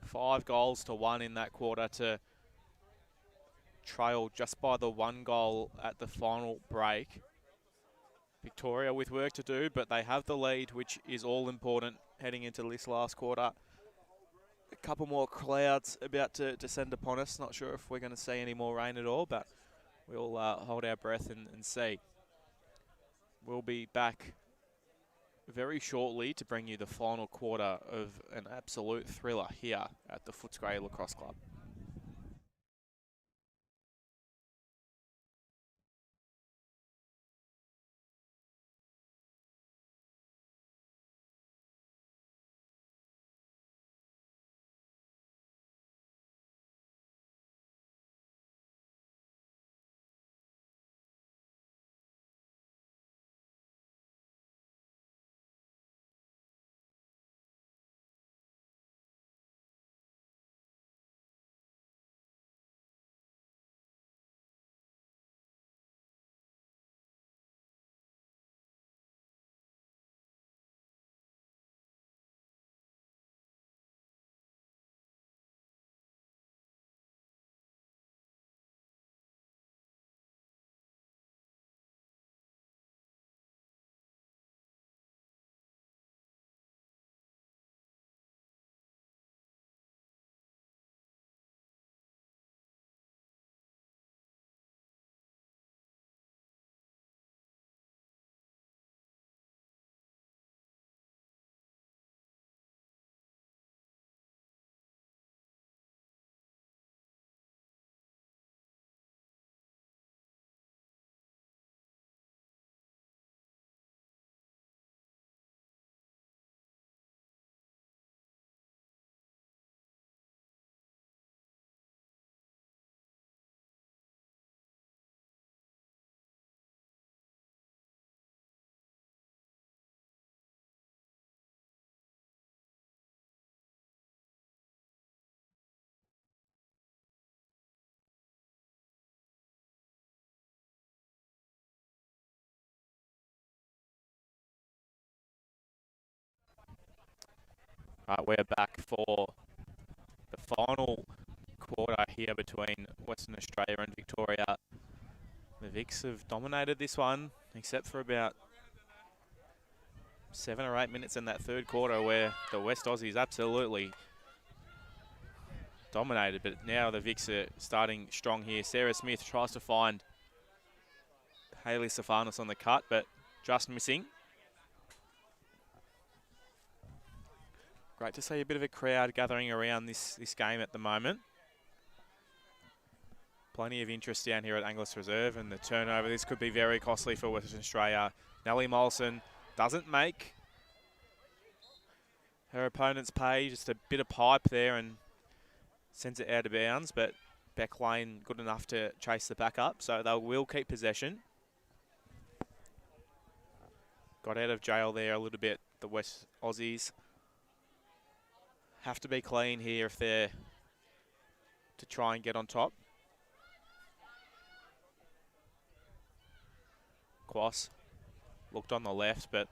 5 goals to 1 in that quarter to trail just by the 1 goal at the final break. Victoria with work to do, but they have the lead, which is all important heading into this last quarter. A couple more clouds about to descend upon us. Not sure if we're going to see any more rain at all, but we'll hold our breath and see. We'll be back very shortly to bring you the final quarter of an absolute thriller here at the Footscray Lacrosse Club. Right, we're back for the final quarter here between Western Australia and Victoria. The Vics have dominated this one, except for about 7 or 8 minutes in that third quarter where the West Aussies absolutely dominated. But now the Vics are starting strong here. Sarah Smith tries to find Hayley Stefanos on the cut, but just missing. Great to see a bit of a crowd gathering around this game at the moment. Plenty of interest down here at Angliss Reserve, and the turnover, this could be very costly for Western Australia. Nellie Molson doesn't make her opponent's pay, just a bit of pipe there and sends it out of bounds, but Beck Lane good enough to chase the back up, so they will keep possession. Got out of jail there a little bit, the West Aussies. Have to be clean here if they're to try and get on top. Quass looked on the left, but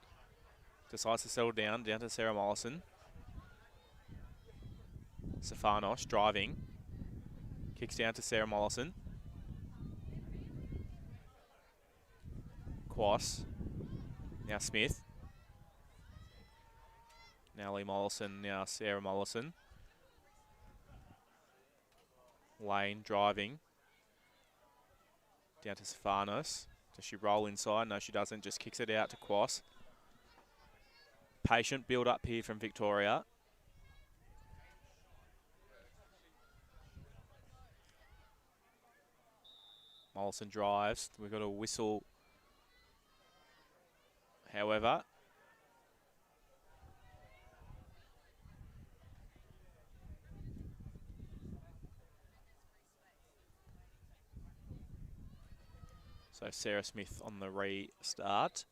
decides to settle down to Sarah Mollison. Stefanos driving. Kicks down to Sarah Mollison. Quass. Now Smith. Now Lee Mollison, now Sarah Mollison. Lane driving. Down to Stefanos. Does she roll inside? No, she doesn't. Just kicks it out to Quass. Patient build up here from Victoria. Mollison drives. We've got a whistle. However, so Sarah Smith on the restart.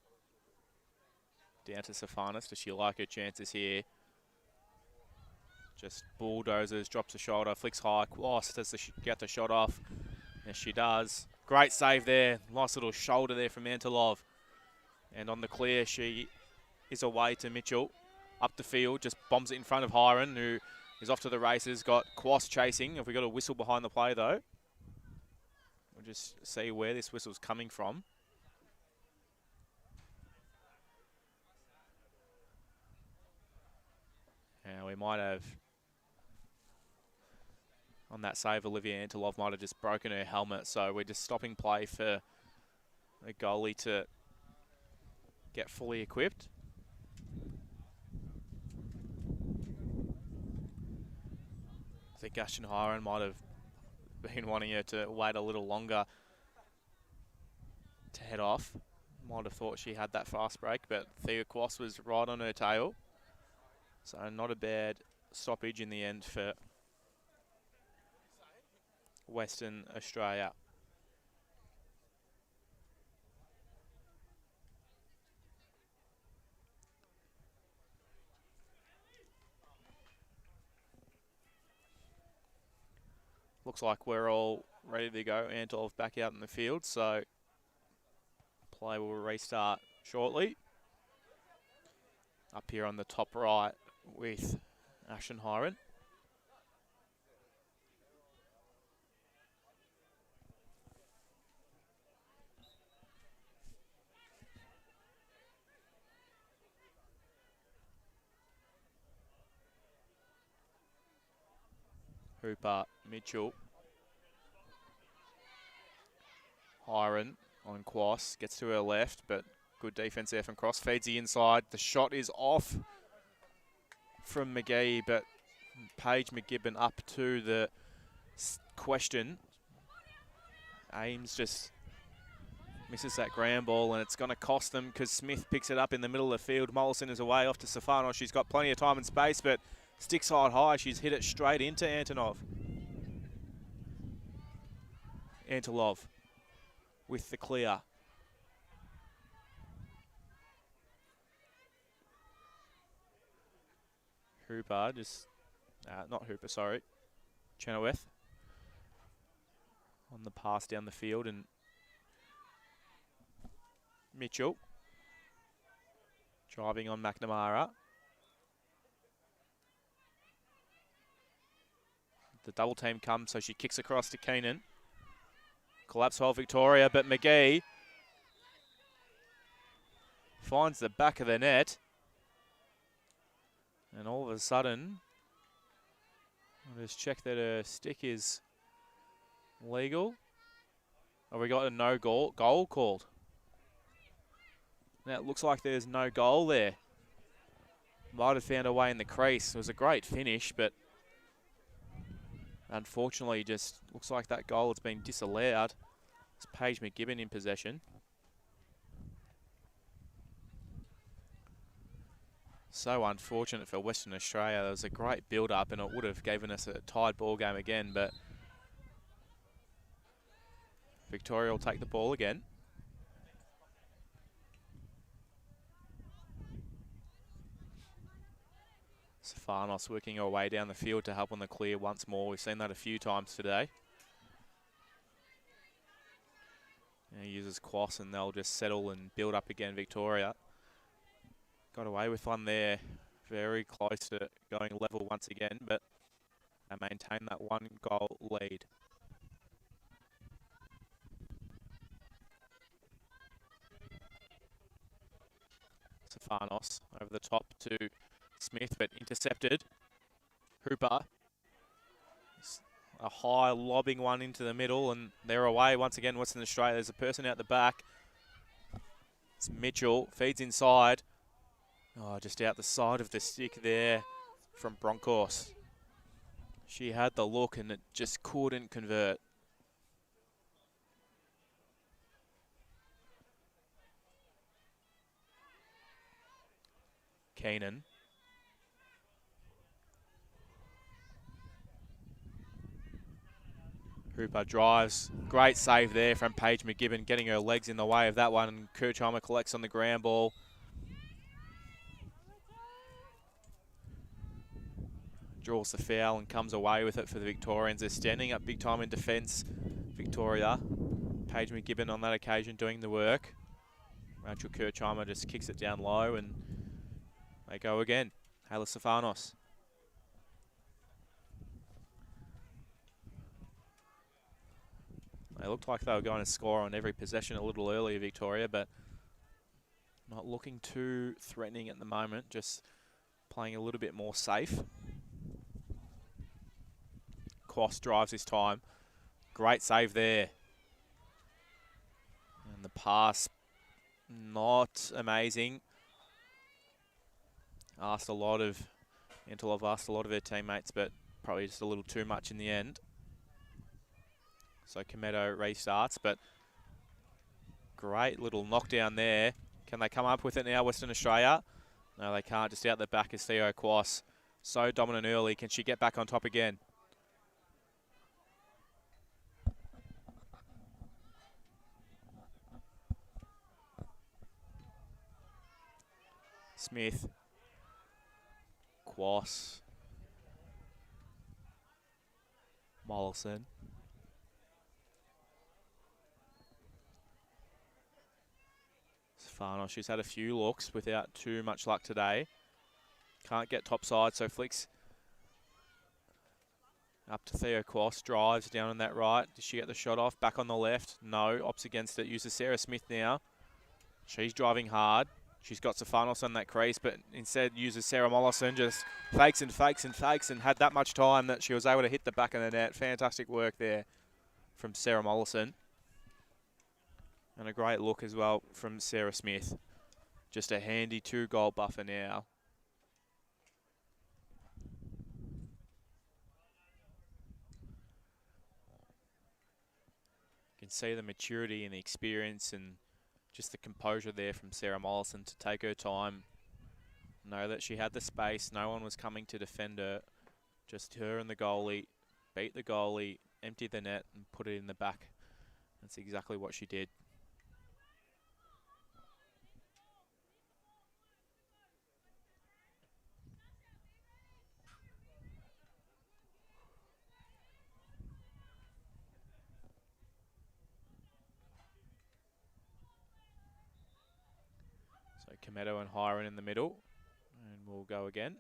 Down to Stefanos. Does she like her chances here? Just bulldozers, drops the shoulder, flicks high. Quass does get the shot off. Yes, she does. Great save there. Nice little shoulder there from Antilov. And on the clear, she is away to Mitchell. Up the field, just bombs it in front of Hiron, who is off to the races. Got Quass chasing. Have we got a whistle behind the play, though? We'll just see where this whistle's coming from. Now we might have, on that save, Olivia Antilov might have just broken her helmet, so we're just stopping play for a goalie to get fully equipped. I think Ashton Hiron might have been wanting her to wait a little longer to head off. Might have thought she had that fast break, but Thea Quass was right on her tail. So not a bad stoppage in the end for Western Australia. Looks like we're all ready to go. Antolov back out in the field, so play will restart shortly. Up here on the top right with Ashton Hiron. Hooper, Mitchell. Hiron on Quass, gets to her left, but good defense there from Cross. Feeds the inside. The shot is off from McGee, but Paige McGibbon up to the question. Ames just misses that ground ball, and it's going to cost them because Smith picks it up in the middle of the field. Mollison is away off to Stefanos. She's got plenty of time and space, but stick side high. She's hit it straight into Antonov. Antilov with the clear. Hooper not Hooper, sorry. Chenoweth on the pass down the field, and Mitchell driving on McNamara. The double team comes, so she kicks across to Keenan. Collapse hold Victoria, but McGee finds the back of the net. And all of a sudden, I'll just check that her stick is legal. Oh, we got a no goal called. Now it looks like there's no goal there. Might have found a way in the crease. It was a great finish, but unfortunately just looks like that goal has been disallowed. It's Paige McGibbon in possession. So unfortunate for Western Australia. There was a great build-up and it would have given us a tied ball game again, but Victoria will take the ball again. Stefanos working her way down the field to help on the clear once more. We've seen that a few times today. And he uses Quas and they'll just settle and build up again, Victoria. Got away with one there. Very close to going level once again, but they maintain that 1-goal lead. Stefanos over the top to Smith, but intercepted. Hooper. A high lobbing one into the middle, and they're away once again, Western Australia. There's a person out the back. It's Mitchell, feeds inside. Oh, just out the side of the stick there from Broncos. She had the look and it just couldn't convert. Keenan. Hooper drives. Great save there from Paige McGibbon, getting her legs in the way of that one. And Kirchheimer collects on the ground ball. Draws the foul and comes away with it for the Victorians. They're standing up big time in defence, Victoria. Paige McGibbon on that occasion doing the work. Rachel Kirchheimer just kicks it down low and they go again. Hayla Stefanos. They looked like they were going to score on every possession a little earlier, Victoria, but not looking too threatening at the moment, just playing a little bit more safe. Quas drives this time. Great save there. And the pass, not amazing. Intelov asked a lot of her teammates, but probably just a little too much in the end. So Cometto restarts, but great little knockdown there. Can they come up with it now, Western Australia? No, they can't. Just out the back is Theo Quas. So dominant early. Can she get back on top again? Smith. Quas. Mollison. Stefanos, she's had a few looks without too much luck today. Can't get top side, so flicks up to Theo Quas. Drives down on that right. Does she get the shot off? Back on the left. No, opts against it. Uses Sarah Smith now. She's driving hard. She's got Stefanos on that crease, but instead uses Sarah Mollison, just fakes and fakes and fakes, and had that much time that she was able to hit the back of the net. Fantastic work there from Sarah Mollison. And a great look as well from Sarah Smith. Just a handy 2-goal buffer now. You can see the maturity and the experience and just the composure there from Sarah Mollison to take her time. Know that she had the space. No one was coming to defend her. Just her and the goalie. Beat the goalie, empty the net and put it in the back. That's exactly what she did. So Cometto and Hiron in the middle. And we'll go again.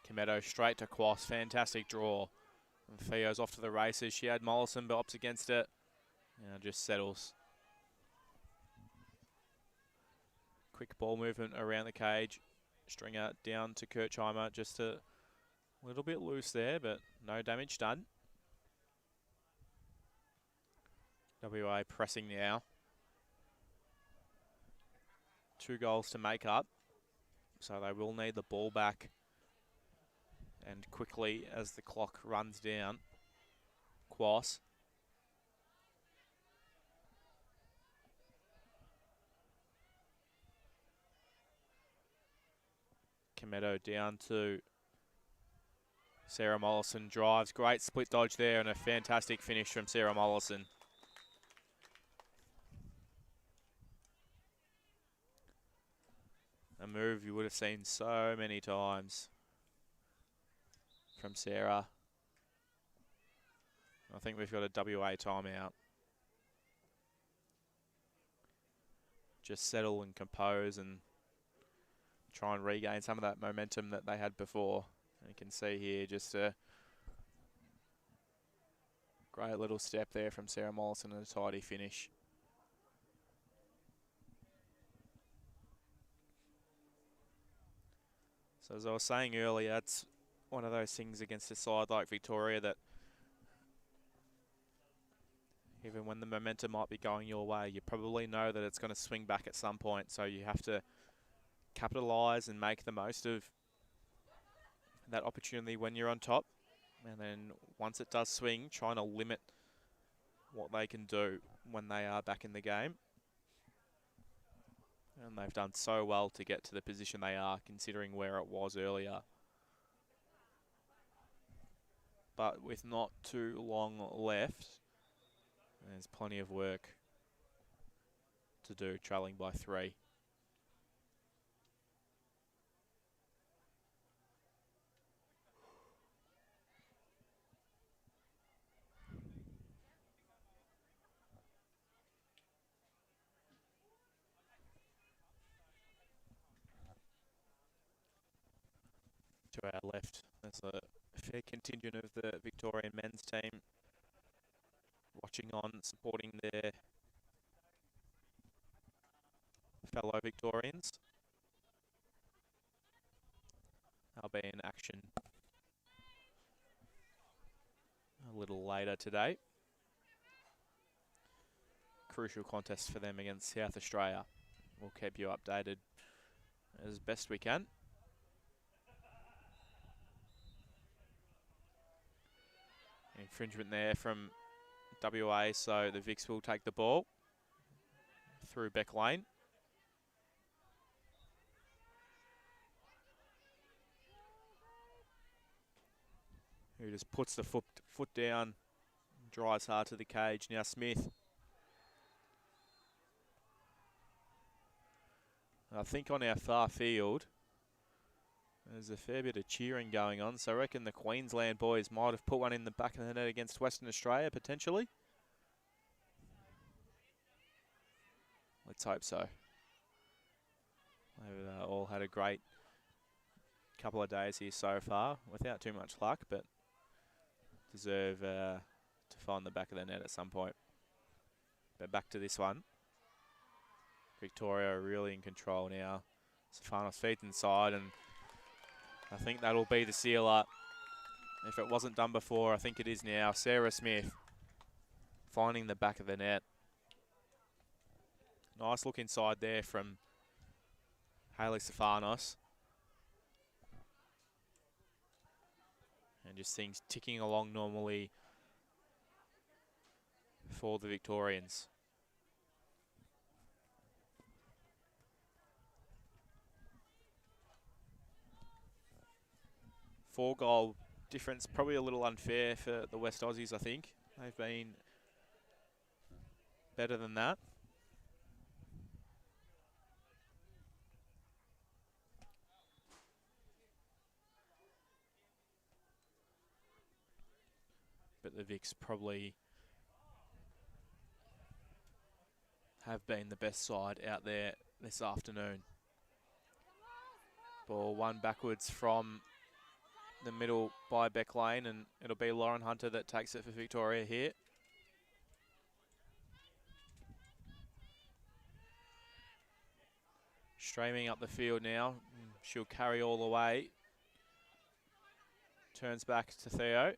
Cometto straight to Quas. Fantastic draw. And Fio's off to the races. She had Mollison, but opts against it. Now just settles. Quick ball movement around the cage. Stringer down to Kirchheimer. Just a little bit loose there, but no damage done. WA pressing now. 2 goals to make up. So they will need the ball back. And quickly as the clock runs down. Quas. Cometto down to Sarah Mollison. Drives. Great split dodge there and a fantastic finish from Sarah Mollison. A move you would have seen so many times from Sarah. I think we've got a WA timeout. Just settle and compose and try and regain some of that momentum that they had before. And you can see here just a great little step there from Sarah Mollison and a tidy finish. So as I was saying earlier, it's one of those things against a side like Victoria that even when the momentum might be going your way, you probably know that it's going to swing back at some point. So you have to capitalise and make the most of that opportunity when you're on top. And then once it does swing, trying to limit what they can do when they are back in the game. And they've done so well to get to the position they are, considering where it was earlier. But with not too long left, there's plenty of work to do, trailing by 3. To our left, there's a fair contingent of the Victorian men's team watching on, supporting their fellow Victorians. They'll be in action a little later today. Crucial contest for them against South Australia. We'll keep you updated as best we can. Infringement there from WA, so the Vics will take the ball through Beck Lane. Who just puts the foot down, drives hard to the cage. Now Smith. I think on our far field, there's a fair bit of cheering going on, so I reckon the Queensland boys might have put one in the back of the net against Western Australia, potentially. Let's hope so. They've all had a great couple of days here so far, without too much luck, but deserve to find the back of the net at some point. But back to this one. Victoria are really in control now. Stefanos feeds inside, and I think that'll be the sealer. If it wasn't done before, I think it is now. Sarah Smith finding the back of the net. Nice look inside there from Hayley Stefanos. And just things ticking along normally for the Victorians. Four-goal difference, probably a little unfair for the West Aussies, I think. They've been better than that. But the Vics probably have been the best side out there this afternoon. Ball one backwards from the middle by Beck Lane, and it'll be Lauren Hunter that takes it for Victoria here. Streaming up the field now. She'll carry all the way. Turns back to Theo.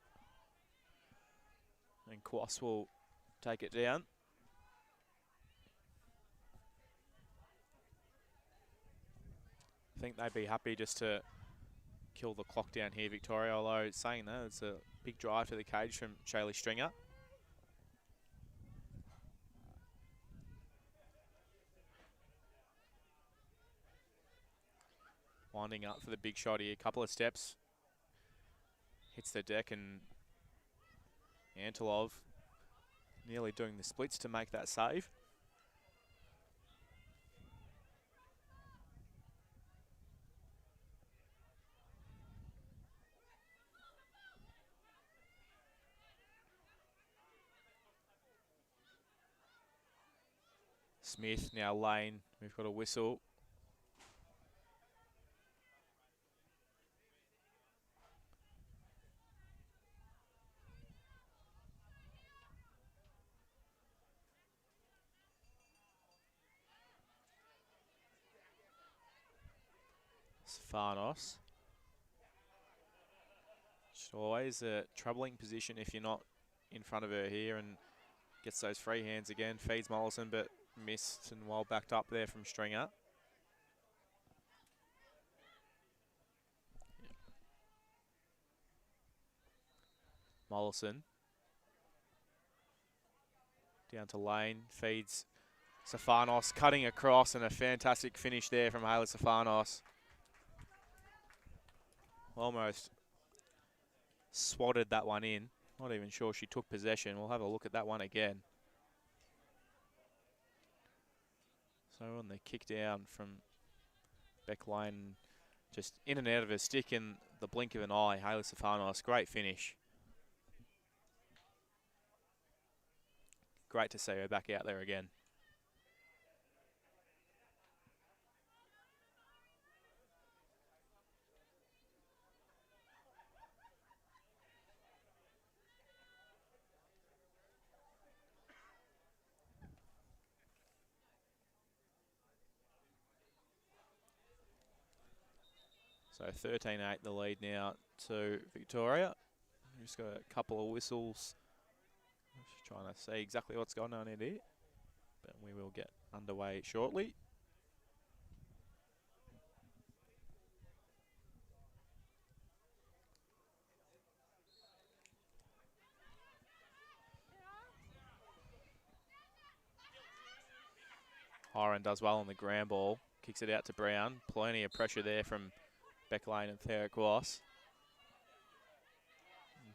And Kwas will take it down. I think they'd be happy just to kill the clock down here, Victoria, although saying that, it's a big drive to the cage from Shaylee Stringer. Winding up for the big shot here, a couple of steps. Hits the deck, and Antilov nearly doing the splits to make that save. Smith, now Lane, we've got a whistle. Farnos. It's always a troubling position if you're not in front of her here, and gets those free hands again. Feeds Mollison, but missed and well backed up there from Stringer. Mollison. Down to Lane, feeds Stefanos, cutting across, and a fantastic finish there from Hayley Stefanos. Almost swatted that one in. Not even sure she took possession. We'll have a look at that one again. So on the kick down from Beck Lane, just in and out of her stick in the blink of an eye. Hayley Stefanos, great finish. Great to see her back out there again. So 13-8 the lead now to Victoria. Just got a couple of whistles. Just trying to see exactly what's going on in here. But we will get underway shortly. Hiron does well on the ground ball. Kicks it out to Brown. Plenty of pressure there from Beck Lane and Thera Kwas.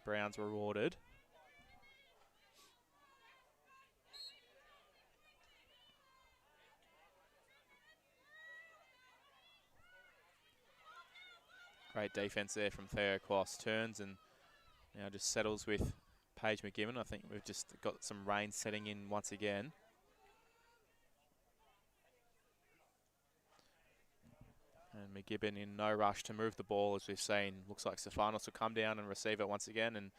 Brown's rewarded. Great defence there from Thera Kwas. Turns and now just settles with Paige McGibbon. I think we've just got some rain setting in once again. And McGibbon in no rush to move the ball, as we've seen. Looks like Stefanos will come down and receive it once again, and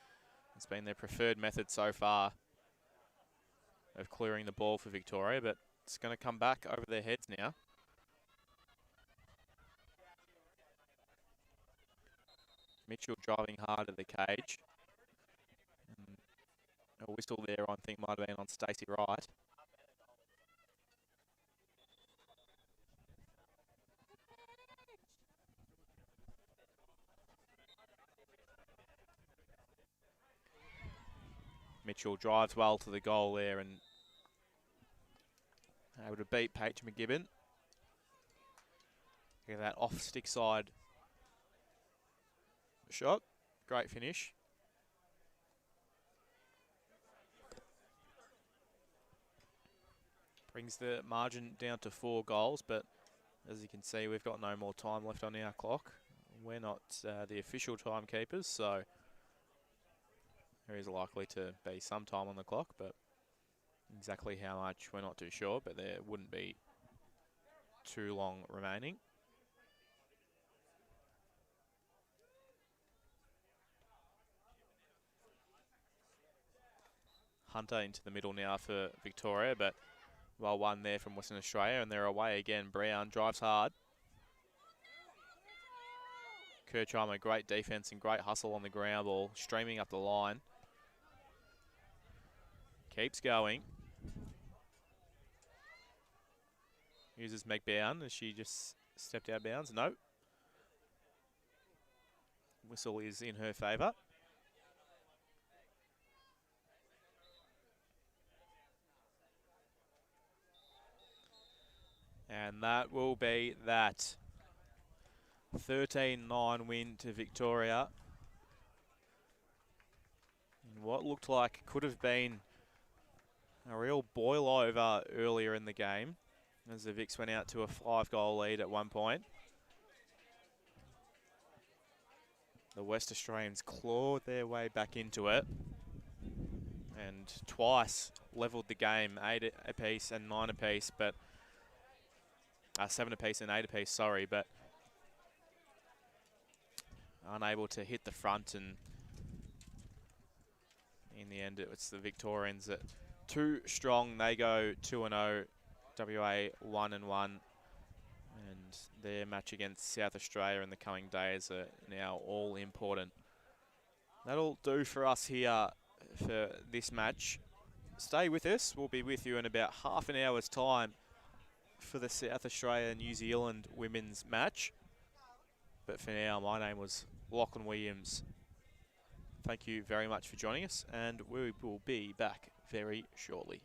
it's been their preferred method so far of clearing the ball for Victoria, but it's going to come back over their heads now. Mitchell driving hard at the cage. A whistle there, I think, might have been on Stacey Wright. Mitchell drives well to the goal there and able to beat Paige McGibbon. Look at that off stick side shot. Great finish. Brings the margin down to 4 goals, but as you can see, we've got no more time left on our clock. We're not the official timekeepers, so there is likely to be some time on the clock, but exactly how much we're not too sure, but there wouldn't be too long remaining. punter into the middle now for Victoria, but well won there from Western Australia, and they're away again. Brown drives hard. Kirchheimer, great defense and great hustle on the ground ball, streaming up the line. Keeps going. Uses McBown as she just stepped out of bounds. No. Whistle is in her favour. And that will be that. 13-9 win to Victoria. In what looked like could have been a real boil over earlier in the game, as the Vics went out to a 5-goal lead at one point. The West Australians clawed their way back into it and twice levelled the game, 8 apiece and 9 apiece, but 7 apiece and 8 apiece, sorry, but unable to hit the front, and in the end it's the Victorians that too strong. They go 2-0, WA 1-1, and their match against South Australia in the coming days are now all important. That'll do for us here for this match. Stay with us. We'll be with you in about half an hour's time for the South Australia-New Zealand women's match. But for now, my name was Lachlan Williams. Thank you very much for joining us, and we will be back very shortly.